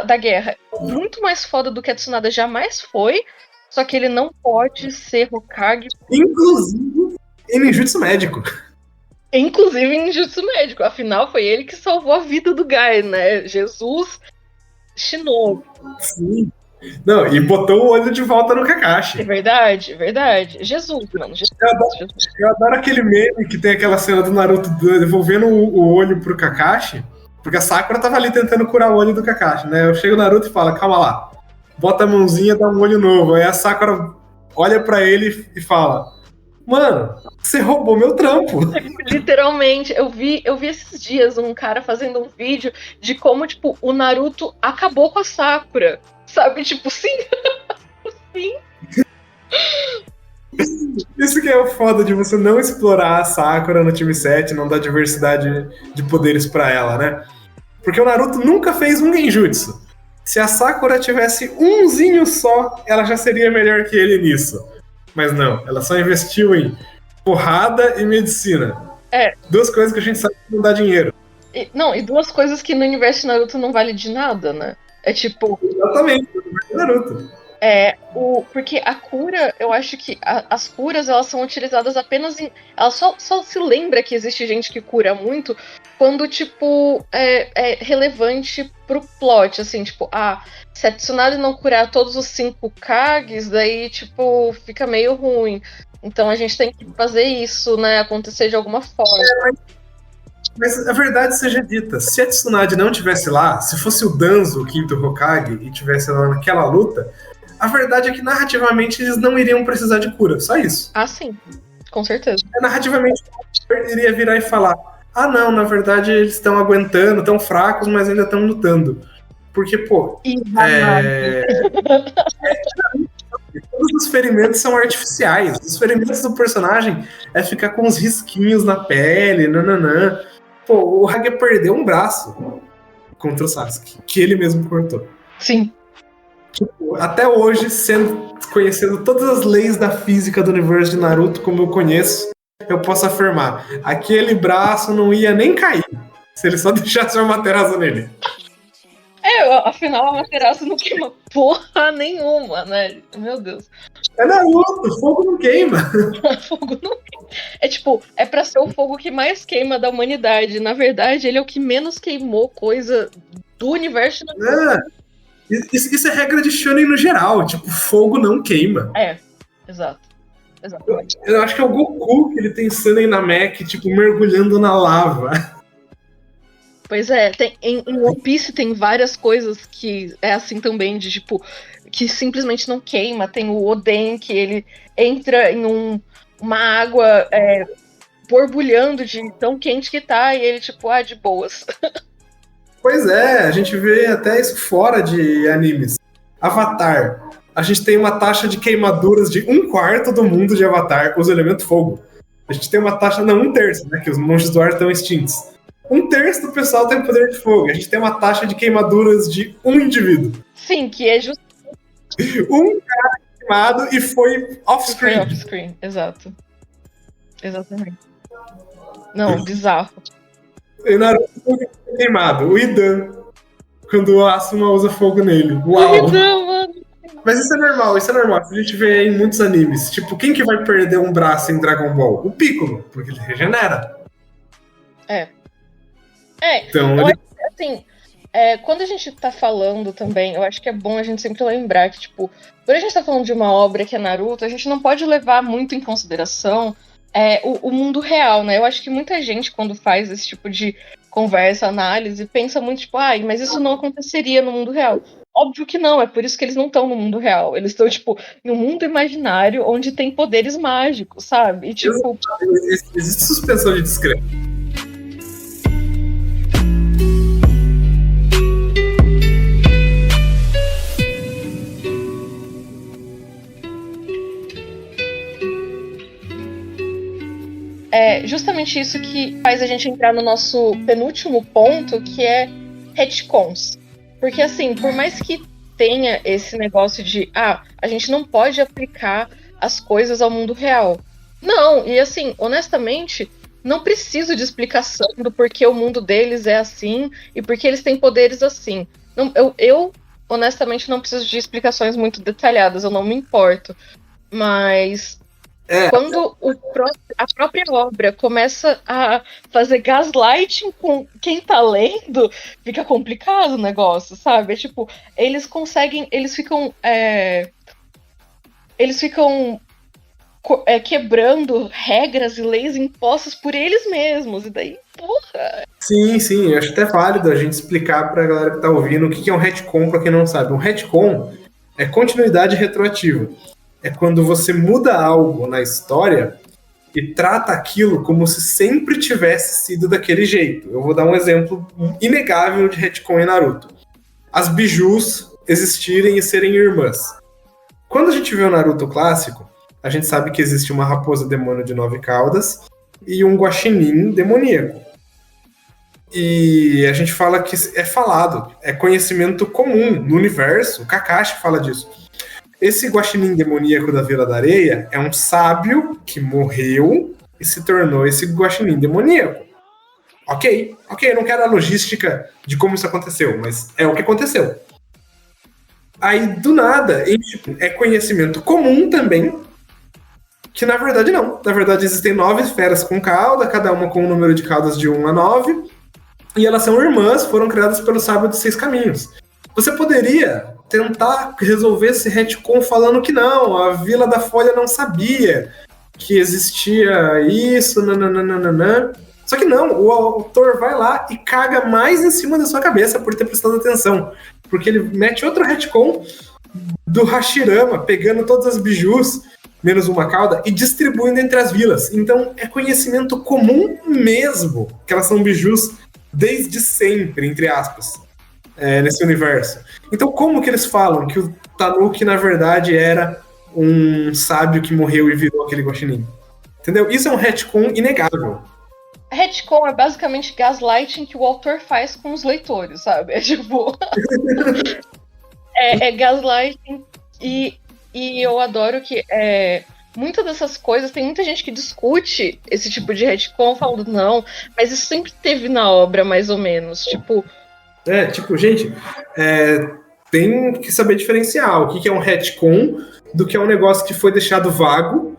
da guerra, muito mais foda do que a Tsunade jamais foi, só que ele não pode ser Hokage. Inclusive em ninjutsu médico. Inclusive em ninjutsu médico. Afinal, foi ele que salvou a vida do Guy, né? Jesus Shinobi. Sim. Não, e botou o olho de volta no Kakashi. É verdade, é verdade. Jesus, mano. Eu adoro aquele meme que tem aquela cena do Naruto devolvendo o olho pro Kakashi. Porque a Sakura tava ali tentando curar o olho do Kakashi, né? Eu chego o Naruto e falo, calma lá. Bota a mãozinha, dá um olho novo. Aí a Sakura olha pra ele e fala, mano, você roubou meu trampo. Literalmente, eu vi esses dias um cara fazendo um vídeo de como, tipo, o Naruto acabou com a Sakura. Sabe? Tipo, sim. Sim. Isso que é o foda de você não explorar a Sakura no time 7, não dar diversidade de poderes pra ela, né? Porque o Naruto nunca fez um genjutsu. Se a Sakura tivesse umzinho só, ela já seria melhor que ele nisso. Mas não, ela só investiu em porrada e medicina. Duas coisas que a gente sabe que não dá dinheiro. E duas coisas que no universo de Naruto não vale de nada, né? É tipo... Exatamente, o Naruto. Porque a cura, eu acho que as curas, elas são utilizadas apenas em... Ela só se lembra que existe gente que cura muito quando, tipo, é relevante pro plot, assim, tipo, se a Tsunade não curar todos os 5 Kages, daí, tipo, fica meio ruim. Então a gente tem que fazer isso, né, acontecer de alguma forma. Mas a verdade seja dita, se a Tsunade não tivesse lá, se fosse o Danzo, o quinto Hokage, e tivesse lá naquela luta, a verdade é que narrativamente eles não iriam precisar de cura, só isso. Ah, sim, com certeza. Narrativamente ele iria virar e falar, não, na verdade eles estão aguentando, estão fracos, mas ainda estão lutando. Porque, pô... Todos os ferimentos são artificiais. Os ferimentos do personagem é ficar com uns risquinhos na pele, nananã. Pô, o Hage perdeu um braço contra o Sasuke, que ele mesmo cortou. Sim. Tipo, até hoje, conhecendo todas as leis da física do universo de Naruto como eu conheço, eu posso afirmar, aquele braço não ia nem cair se ele só deixasse uma Amaterasu nele. Afinal, a Amaterasu não queima porra nenhuma, né? Meu Deus. É Naruto, fogo não queima. Fogo não queima. É pra ser o fogo que mais queima da humanidade. Na verdade, ele é o que menos queimou coisa do universo. Isso é regra de shonen no geral. Tipo, fogo não queima. Exato. Eu acho que é o Goku que ele tem Sunen Namek, tipo, mergulhando na lava. Pois é, em One Piece tem várias coisas que é assim também, de tipo, que simplesmente não queima. Tem o Oden, que ele entra em uma água borbulhando de tão quente que tá, e ele tipo, de boas. Pois é, a gente vê até isso fora de animes. Avatar. A gente tem uma taxa de queimaduras de 1/4 do mundo de Avatar, os elementos fogo. A gente tem uma taxa, não, 1/3, né, que os monges do ar estão extintos. 1/3 do pessoal tem poder de fogo. A gente tem uma taxa de queimaduras de um indivíduo. Sim, que é justo. Um cara queimado e foi off-screen. Foi off-screen, exato. Exatamente. Não, bizarro. E Naruto foi queimado. O Idan, quando o Asuma usa fogo nele. Uau! O Idan, mano. Mas isso é normal. A gente vê em muitos animes. Tipo, quem que vai perder um braço em Dragon Ball? O Piccolo, porque ele regenera. Então, assim, quando a gente tá falando também, eu acho que é bom a gente sempre lembrar que, tipo, quando a gente tá falando de uma obra que é Naruto, a gente não pode levar muito em consideração o mundo real, né? Eu acho que muita gente, quando faz esse tipo de conversa, análise, pensa muito, tipo, mas isso não aconteceria no mundo real. Óbvio que não, é por isso que eles não estão no mundo real. Eles estão, tipo, em um mundo imaginário onde tem poderes mágicos, sabe? E, tipo... Existe suspensão de descrença. é justamente isso que faz a gente entrar no nosso penúltimo ponto, que é retcons. Porque, assim, por mais que tenha esse negócio de a gente não pode aplicar as coisas ao mundo real. Não, e assim, honestamente, não preciso de explicação do porquê o mundo deles é assim e porque eles têm poderes assim. Não, eu honestamente não preciso de explicações muito detalhadas, eu não me importo. Mas quando a própria obra começa a fazer gaslighting com quem tá lendo, fica complicado o negócio, sabe? É tipo, eles ficam quebrando regras e leis impostas por eles mesmos, e daí, porra. Sim, eu acho até válido a gente explicar pra galera que tá ouvindo o que é um retcon, pra quem não sabe. Um retcon é continuidade retroativa. É quando você muda algo na história e trata aquilo como se sempre tivesse sido daquele jeito. Eu vou dar um exemplo inegável de retcon em Naruto. As bijus existirem e serem irmãs. Quando a gente vê o Naruto clássico, a gente sabe que existe uma raposa demônio de 9 caudas e um guaxinim demoníaco. E a gente fala que é falado, é conhecimento comum no universo, o Kakashi fala disso. Esse guaxinim demoníaco da Vila da Areia é um sábio que morreu e se tornou esse guaxinim demoníaco. Ok, eu não quero a logística de como isso aconteceu, mas é o que aconteceu. Aí, do nada, é conhecimento comum também, que na verdade não. Na verdade, existem 9 esferas com cauda, cada uma com um número de caudas de 1 a 9, e elas são irmãs, foram criadas pelo sábio dos 6 caminhos. Você poderia tentar resolver esse retcon falando que não, a Vila da Folha não sabia que existia isso, nananana. Só que não, o autor vai lá e caga mais em cima da sua cabeça por ter prestado atenção. Porque ele mete outro retcon do Hashirama, pegando todas as bijus, menos uma cauda, e distribuindo entre as vilas. Então é conhecimento comum mesmo que elas são bijus desde sempre, entre aspas, nesse universo. Então como que eles falam que o Tanuki, na verdade, era um sábio que morreu e virou aquele guaxinim? Entendeu? Isso é um retcon inegável. Retcon é basicamente gaslighting que o autor faz com os leitores, sabe? É tipo... é gaslighting e eu adoro que muitas dessas coisas, tem muita gente que discute esse tipo de retcon falando, não, mas isso sempre teve na obra, mais ou menos, tipo... gente, tem que saber diferenciar o que é um retcon do que é um negócio que foi deixado vago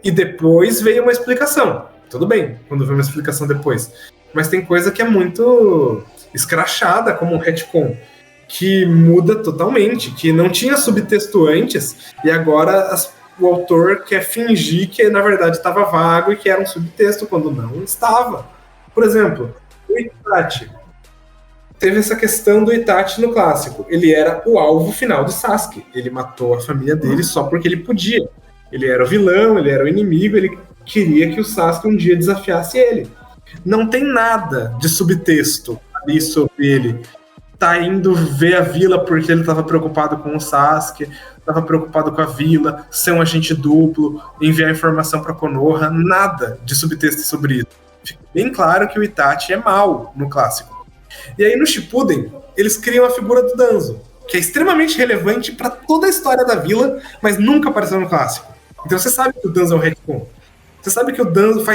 e depois veio uma explicação. Tudo bem, quando vem uma explicação depois. Mas tem coisa que é muito escrachada, como um retcon, que muda totalmente, que não tinha subtexto antes, e agora o autor quer fingir que na verdade estava vago e que era um subtexto, quando não estava. Por exemplo, o Itachi. Teve essa questão do Itachi no clássico. Ele era o alvo final do Sasuke. Ele matou a família dele só porque ele podia. Ele era o vilão, ele era o inimigo, ele queria que o Sasuke um dia desafiasse ele. Não tem nada de subtexto ali sobre ele. Tá indo ver a vila porque ele estava preocupado com o Sasuke, estava preocupado com a vila, ser um agente duplo, enviar informação para Konoha, nada de subtexto sobre isso. Fica bem claro que o Itachi é mau no clássico. E aí no Shippuden, eles criam a figura do Danzo, que é extremamente relevante para toda a história da vila, mas nunca apareceu no clássico. Então você sabe que o Danzo é um retcon. Você sabe que o Danzo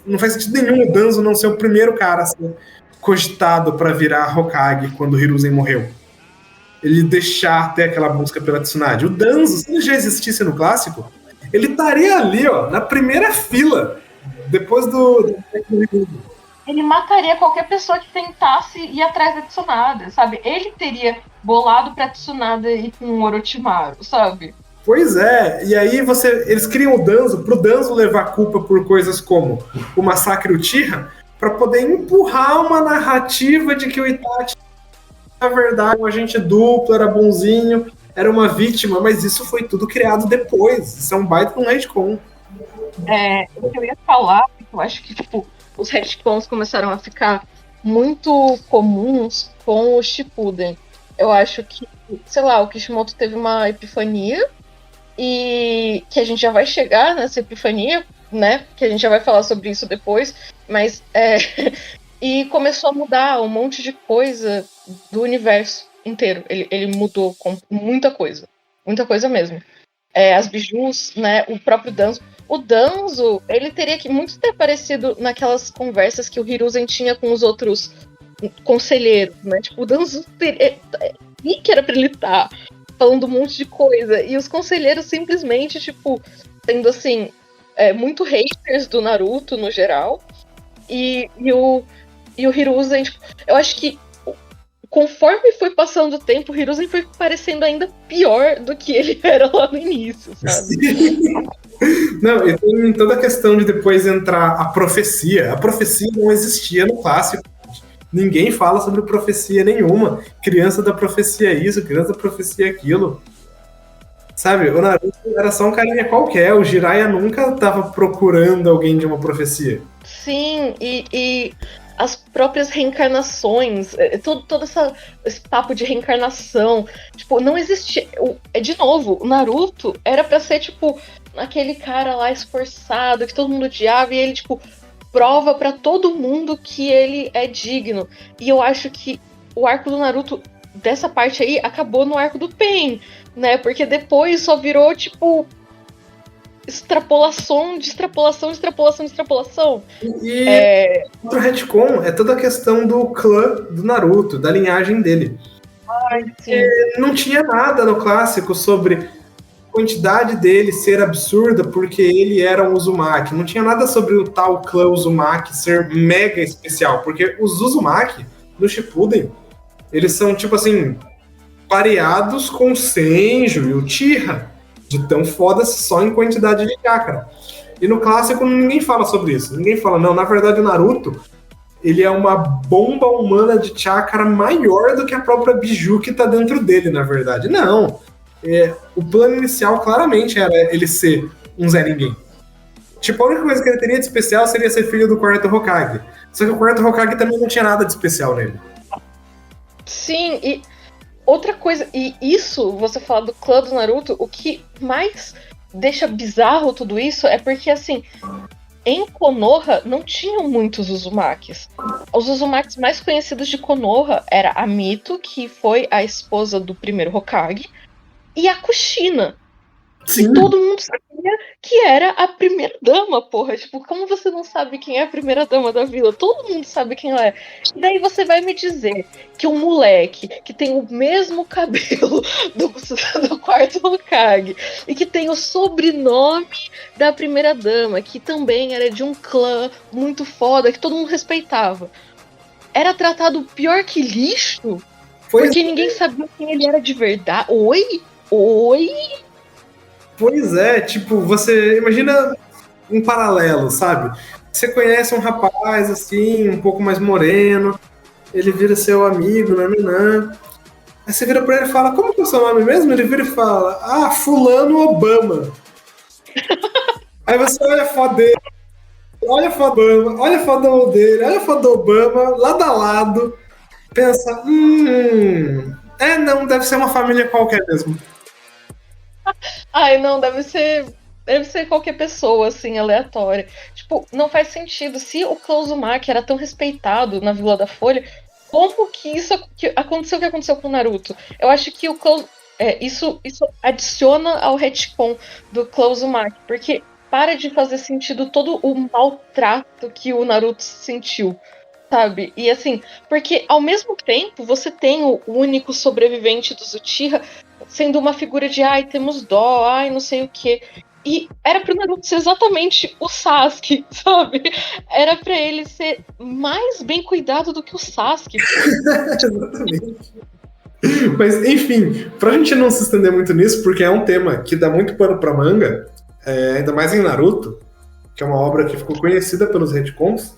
não faz sentido nenhum o Danzo não ser o primeiro cara a ser cogitado para virar Hokage quando o Hiruzen morreu. Ele deixar ter aquela busca pela Tsunade. O Danzo, se ele já existisse no clássico, ele estaria ali, ó, na primeira fila, depois do ele mataria qualquer pessoa que tentasse ir atrás da Tsunade, sabe? Ele teria bolado pra Tsunade ir com o Orochimaru, sabe? Pois é, e aí eles criam o Danzo pro Danzo levar culpa por coisas como o massacre Uchiha, para poder empurrar uma narrativa de que o Itachi, na verdade, um agente duplo, era bonzinho, era uma vítima, mas isso foi tudo criado depois. Isso é um baita um retcon. O que eu ia falar, eu acho que tipo, os retcons começaram a ficar muito comuns com o Shippuden. Eu acho que, sei lá, o Kishimoto teve uma epifania e que a gente já vai chegar nessa epifania né? Que a gente já vai falar sobre isso depois, mas e começou a mudar um monte de coisa do universo inteiro. Ele mudou com muita coisa mesmo. As bijus, né? O próprio Danzo. O Danzo, ele teria que muito ter aparecido naquelas conversas que o Hiruzen tinha com os outros conselheiros, né? Tipo, o Danzo que era pra ele estar falando um monte de coisa. E os conselheiros simplesmente, tipo, sendo assim, muito haters do Naruto no geral. E o Hiruzen, tipo, eu acho que conforme foi passando o tempo, o Hiruzen foi parecendo ainda pior do que ele era lá no início, sabe? Não, e tem toda a questão de depois entrar a profecia. A profecia não existia no clássico. Ninguém fala sobre profecia nenhuma. Criança da profecia é isso, criança da profecia é aquilo. Sabe, o Naruto era só um carinha qualquer. O Jiraiya nunca tava procurando alguém de uma profecia. Sim, e as próprias reencarnações, todo esse papo de reencarnação, tipo, não existia. De novo, o Naruto era pra ser, tipo, aquele cara lá esforçado, que todo mundo odiava, e ele, tipo, prova pra todo mundo que ele é digno. E eu acho que o arco do Naruto, dessa parte aí, acabou no arco do Pain, né? Porque depois só virou, tipo, extrapolação. E outro retcon é toda a questão do clã do Naruto, da linhagem dele. Não tinha nada no clássico sobre a quantidade dele ser absurda porque ele era um Uzumaki. Não tinha nada sobre o tal clã Uzumaki ser mega especial, porque os Uzumaki no Shippuden, eles são tipo assim, pareados com o Senju e o Uchiha, de tão foda só em quantidade de chakra. E no clássico ninguém fala sobre isso. Ninguém fala, não, na verdade o Naruto, ele é uma bomba humana de chakra maior do que a própria Biju que tá dentro dele, na verdade. Não. O plano inicial claramente era ele ser um Zé Ninguém. Tipo, a única coisa que ele teria de especial seria ser filho do quarto Hokage. Só que o quarto Hokage também não tinha nada de especial nele. Sim, e outra coisa, e isso, você fala do clã do Naruto, o que mais deixa bizarro tudo isso é porque, assim, em Konoha não tinham muitos Uzumakis. Os Uzumakis mais conhecidos de Konoha era a Mito, que foi a esposa do primeiro Hokage, e a Kushina. Sim. E todo mundo sabia que era a primeira dama, porra. Tipo, como você não sabe quem é a primeira dama da vila? Todo mundo sabe quem ela é. E daí você vai me dizer que um moleque que tem o mesmo cabelo do quarto Hokage e que tem o sobrenome da primeira dama, que também era de um clã muito foda, que todo mundo respeitava, era tratado pior que lixo? Porque ninguém sabia quem ele era de verdade. Oi? Pois é, tipo, você imagina um paralelo, sabe? Você conhece um rapaz, assim, um pouco mais moreno, ele vira seu amigo, nananã. Aí você vira pra ele e fala, como que é o seu nome mesmo? Ele vira e fala, fulano Obama. Aí você olha a foto dele, olha a foto dele, olha a foto do Obama, lado a lado, pensa, não, deve ser uma família qualquer mesmo. Ai, não, deve ser qualquer pessoa, assim, aleatória. Tipo, não faz sentido. Se o clã Uzumaki era tão respeitado na Vila da Folha, como que isso aconteceu o que aconteceu com o Naruto? Eu acho que o clã... isso adiciona ao retcon do clã Uzumaki, porque para de fazer sentido todo o maltrato que o Naruto sentiu, sabe? E assim, porque ao mesmo tempo você tem o único sobrevivente dos Uchiha sendo uma figura de temos dó, não sei o quê. E era pro Naruto ser exatamente o Sasuke, sabe? Era pra ele ser mais bem cuidado do que o Sasuke. Exatamente. Mas, enfim, pra gente não se estender muito nisso, porque é um tema que dá muito pano pra manga, ainda mais em Naruto, que é uma obra que ficou conhecida pelos retcons,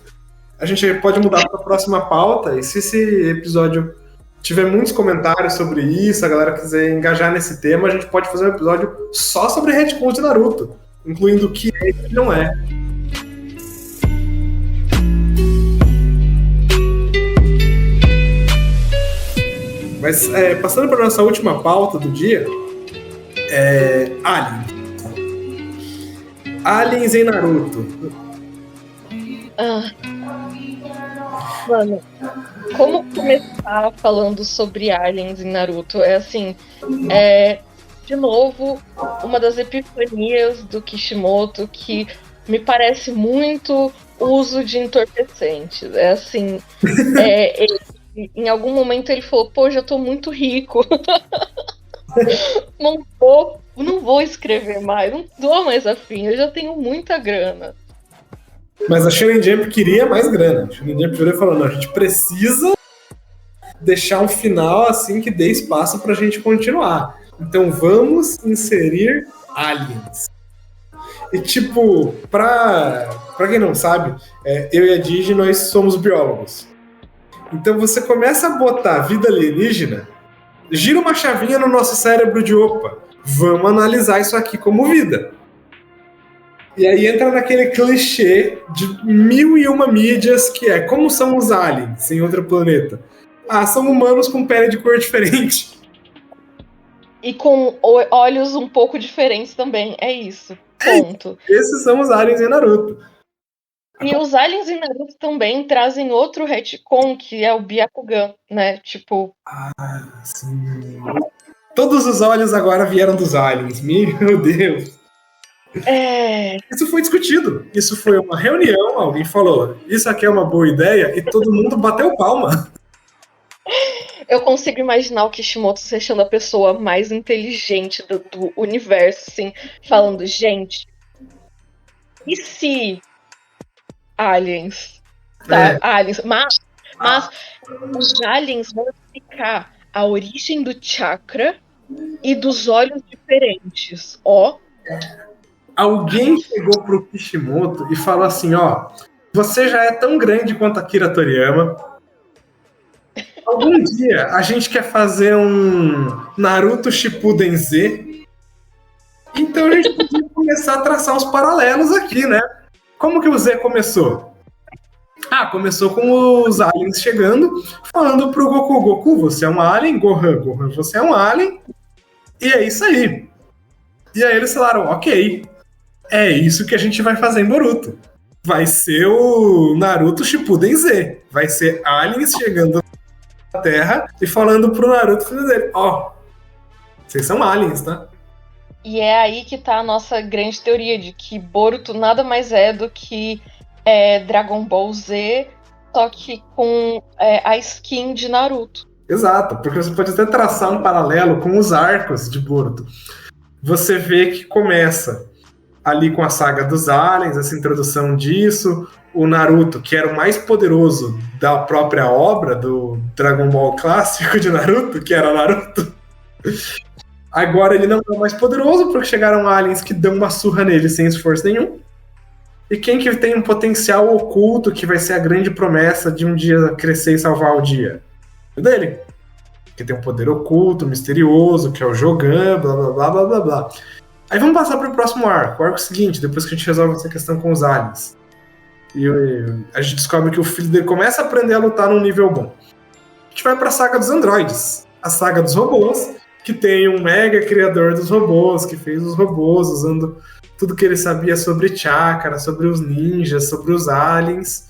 a gente pode mudar pra próxima pauta, e se esse episódio tiver muitos comentários sobre isso, a galera quiser engajar nesse tema, a gente pode fazer um episódio só sobre retcons de Naruto, incluindo o que é e o que não é. Mas, passando para nossa última pauta do dia, Alien. Aliens em Naruto. Mano, como começar falando sobre aliens em Naruto? É assim, de novo, uma das epifanias do Kishimoto que me parece muito uso de entorpecentes. É assim, em algum momento ele falou, pô, já tô muito rico. Não vou escrever mais, não tô mais afim, eu já tenho muita grana. Mas a Shonen Jump queria mais grana. A Shonen Jump virou e falou, não, a gente precisa deixar um final assim que dê espaço pra gente continuar. Então vamos inserir aliens. E tipo, pra quem não sabe, eu e a Digi, nós somos biólogos. Então você começa a botar vida alienígena, gira uma chavinha no nosso cérebro de opa, vamos analisar isso aqui como vida. E aí entra naquele clichê de 1001 mídias que é como são os aliens em outro planeta. Ah, são humanos com pele de cor diferente. E com olhos um pouco diferentes também, é isso. Ponto. Esses são os aliens em Naruto. E os aliens em Naruto também trazem outro retcon, que é o Byakugan, né? Tipo... Ah, sim. Todos os olhos agora vieram dos aliens. Meu Deus. Isso foi discutido. Isso foi uma reunião, alguém falou, isso aqui é uma boa ideia, e todo mundo bateu palma. Eu consigo imaginar o Kishimoto sendo a pessoa mais inteligente do universo, assim, falando, gente, e se aliens, tá? Aliens, mas os aliens vão explicar a origem do chakra e dos olhos diferentes, ó. Alguém chegou pro Kishimoto e falou assim, ó, você já é tão grande quanto a Akira Toriyama. Algum dia a gente quer fazer um Naruto Shippuden Z. Então a gente podia começar a traçar uns paralelos aqui, né? Como que o Z começou? Começou com os aliens chegando, falando pro Goku, Goku, você é um alien, Gohan, você é um alien. E é isso aí. E aí eles falaram, ok, é isso que a gente vai fazer em Boruto. Vai ser o Naruto Shippuden Z. Vai ser aliens chegando na Terra e falando pro Naruto, filho dele, ó, vocês são aliens, tá? E é aí que tá a nossa grande teoria de que Boruto nada mais é do que Dragon Ball Z, só que com a skin de Naruto. Exato, porque você pode até traçar um paralelo com os arcos de Boruto. Você vê que começa ali com a saga dos aliens, essa introdução disso, o Naruto, que era o mais poderoso da própria obra do Dragon Ball clássico de Naruto, que era Naruto. Agora ele não é mais poderoso porque chegaram aliens que dão uma surra nele sem esforço nenhum. E quem que tem um potencial oculto que vai ser a grande promessa de um dia crescer e salvar o dia? O dele. Que tem um poder oculto, misterioso, que é o Jogan, blá blá blá blá blá blá. Aí vamos passar para o próximo arco, o arco seguinte, depois que a gente resolve essa questão com os aliens. E a gente descobre que o filho dele começa a aprender a lutar num nível bom. A gente vai para a saga dos androides, a saga dos robôs, que tem um mega criador dos robôs, que fez os robôs usando tudo que ele sabia sobre chakra, sobre os ninjas, sobre os aliens,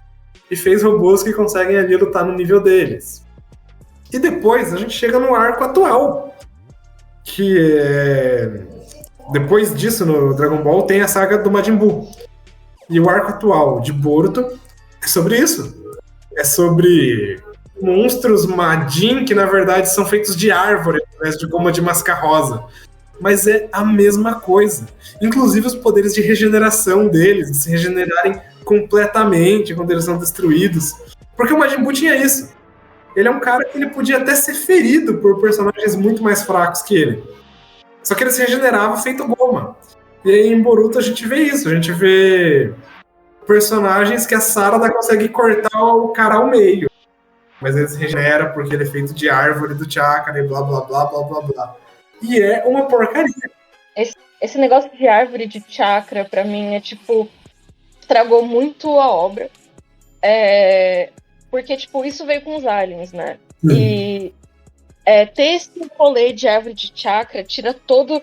e fez robôs que conseguem ali lutar no nível deles. E depois a gente chega no arco atual, que é... Depois disso, no Dragon Ball, tem a saga do Majin Buu. E o arco atual de Boruto é sobre isso. É sobre monstros Majin, que na verdade são feitos de árvore, ao invés de goma de masca rosa. Mas é a mesma coisa. Inclusive os poderes de regeneração deles, de se regenerarem completamente quando eles são destruídos. Porque o Majin Buu tinha isso. Ele é um cara que ele podia até ser ferido por personagens muito mais fracos que ele. Só que ele se regenerava feito goma. E aí em Boruto a gente vê isso. A gente vê personagens que a Sarada consegue cortar o cara ao meio. Mas ele se regenera porque ele é feito de árvore do chakra e blá blá blá blá blá blá. E é uma porcaria. Esse negócio de árvore de chakra, pra mim, é tipo... Estragou muito a obra. Porque, tipo, isso veio com os aliens, né? E... ter esse rolê de árvore de chakra tira toda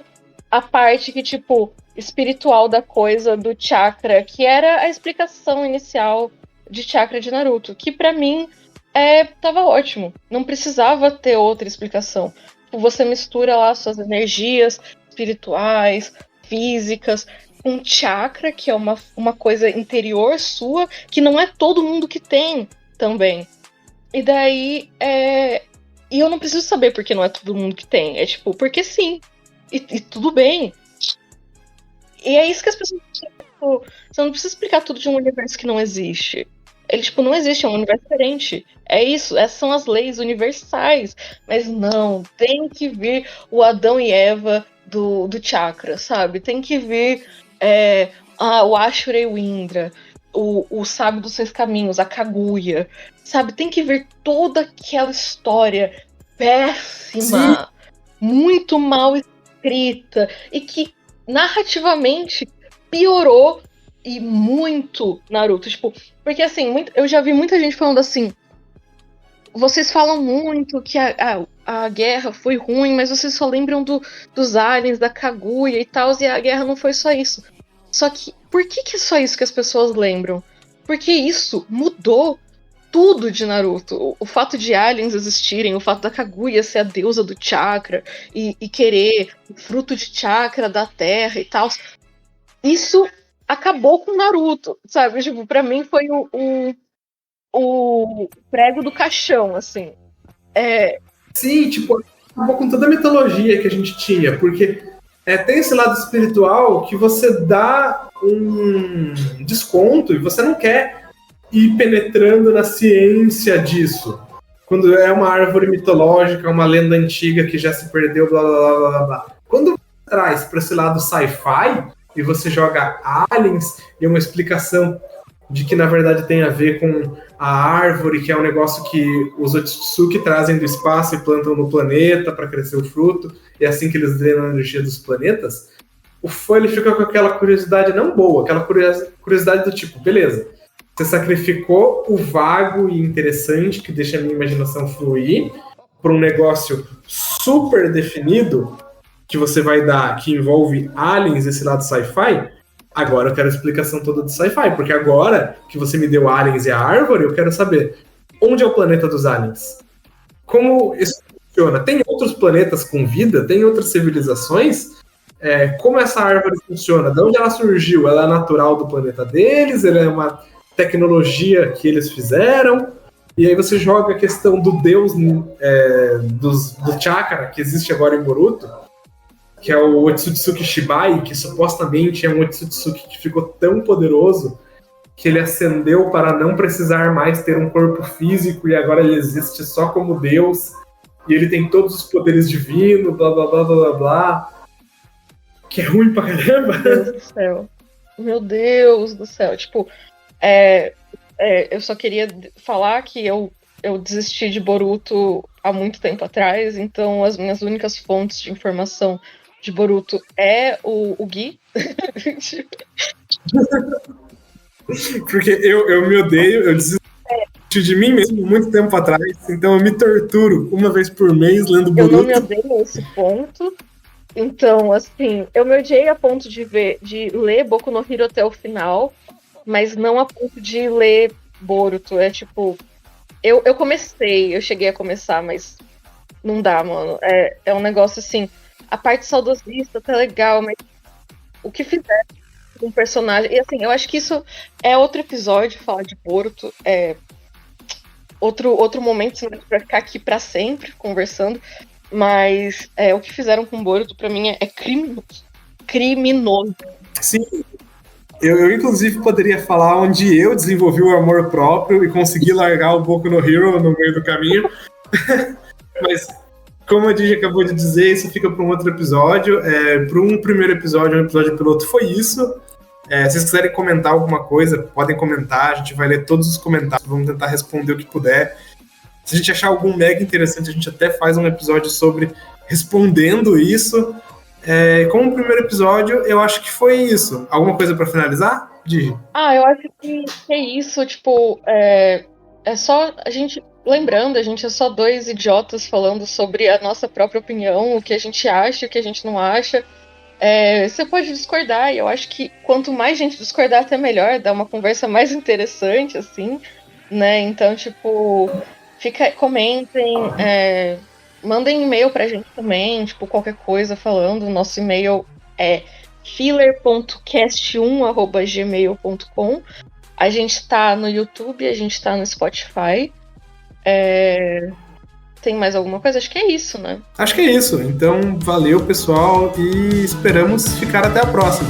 a parte que, tipo, espiritual da coisa do chakra, que era a explicação inicial de chakra de Naruto, que pra mim tava ótimo. Não precisava ter outra explicação. Você mistura lá suas energias espirituais, físicas, com chakra, que é uma coisa interior sua, que não é todo mundo que tem também. E daí, e eu não preciso saber porque não é todo mundo que tem. É tipo, porque sim. E tudo bem. E é isso que as pessoas... Tipo, você não precisa explicar tudo de um universo que não existe. Ele, tipo, não existe, é um universo diferente. É isso, essas são as leis universais. Mas não, tem que vir o Adão e Eva do chakra, sabe? Tem que vir o Ashura e o Indra, o Sábio dos Seis Caminhos, a Kaguya, sabe? Tem que vir toda aquela história péssima, sim, muito mal escrita, e que narrativamente piorou e muito Naruto, tipo, porque assim, eu já vi muita gente falando assim, vocês falam muito que a guerra foi ruim, mas vocês só lembram dos aliens, da Kaguya e tal, e a guerra não foi só isso. Só que, por que é só isso que as pessoas lembram? Porque isso mudou tudo de Naruto. O fato de aliens existirem, o fato da Kaguya ser a deusa do chakra e querer o fruto de chakra da terra e tal. Isso acabou com Naruto, sabe? Tipo, pra mim foi o prego do caixão, assim. Sim, tipo, acabou com toda a mitologia que a gente tinha, porque tem esse lado espiritual que você dá um desconto e você não quer ir penetrando na ciência disso. Quando é uma árvore mitológica, uma lenda antiga que já se perdeu, blá blá blá blá blá. Quando você traz para esse lado sci-fi e você joga aliens e uma explicação de que na verdade tem a ver com a árvore, que é um negócio que os Otsutsuki trazem do espaço e plantam no planeta para crescer o fruto, e é assim que eles drenam a energia dos planetas, o fã ele fica com aquela curiosidade não boa, aquela curiosidade do tipo, beleza, você sacrificou o vago e interessante, que deixa a minha imaginação fluir, por um negócio super definido, que você vai dar, que envolve aliens, esse lado sci-fi. Agora eu quero a explicação toda do sci-fi, porque agora que você me deu aliens e a árvore, eu quero saber onde é o planeta dos aliens. Como isso funciona? Tem outros planetas com vida? Tem outras civilizações? Como essa árvore funciona? De onde ela surgiu? Ela é natural do planeta deles? Ela é uma tecnologia que eles fizeram? E aí você joga a questão do deus do chakra, que existe agora em Boruto, que é o Otsutsuki Shibai, que supostamente é um Otsutsuki que ficou tão poderoso que ele ascendeu para não precisar mais ter um corpo físico e agora ele existe só como Deus e ele tem todos os poderes divinos, blá blá blá blá blá, que é ruim pra caramba. Meu Deus do céu. Tipo, eu só queria falar que eu desisti de Boruto há muito tempo atrás, então as minhas únicas fontes de informação de Boruto é o Gui. Porque eu me odeio, eu desisti de mim mesmo muito tempo atrás, então eu me torturo uma vez por mês lendo Boruto. Eu não me odeio a esse ponto. Então, assim, eu me odiei a ponto de ler Boku no Hero até o final, mas não a ponto de ler Boruto. É tipo, eu cheguei a começar, mas não dá, mano. É um negócio assim, a parte saudosista tá legal, mas o que fizeram com o personagem... E assim, eu acho que isso é outro episódio, falar de Boruto, outro momento, assim, pra ficar aqui pra sempre conversando, mas o que fizeram com o Boruto, pra mim, é criminoso. Sim. Eu, inclusive, poderia falar onde eu desenvolvi o amor próprio e consegui largar o Boku no Hero no meio do caminho. Mas, como a Digi acabou de dizer, isso fica para um outro episódio. Para um primeiro episódio, um episódio piloto, foi isso. Se vocês quiserem comentar alguma coisa, podem comentar. A gente vai ler todos os comentários, vamos tentar responder o que puder. Se a gente achar algum mega interessante, a gente até faz um episódio sobre respondendo isso. Como primeiro episódio, eu acho que foi isso. Alguma coisa pra finalizar, Digi? Eu acho que é isso. Tipo, é só a gente... Lembrando, a gente é só dois idiotas falando sobre a nossa própria opinião, o que a gente acha e o que a gente não acha. Você pode discordar, e eu acho que quanto mais gente discordar, até melhor, dá uma conversa mais interessante, assim, né? Então, tipo, comentem, mandem e-mail pra gente também, tipo, qualquer coisa falando. Nosso e-mail é filler.cast1@gmail.com. A gente tá no YouTube, a gente tá no Spotify. Tem mais alguma coisa? Acho que é isso, né? Acho que é isso. Então, valeu, pessoal, e esperamos ficar até a próxima.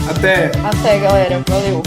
Até! Até, galera. Valeu!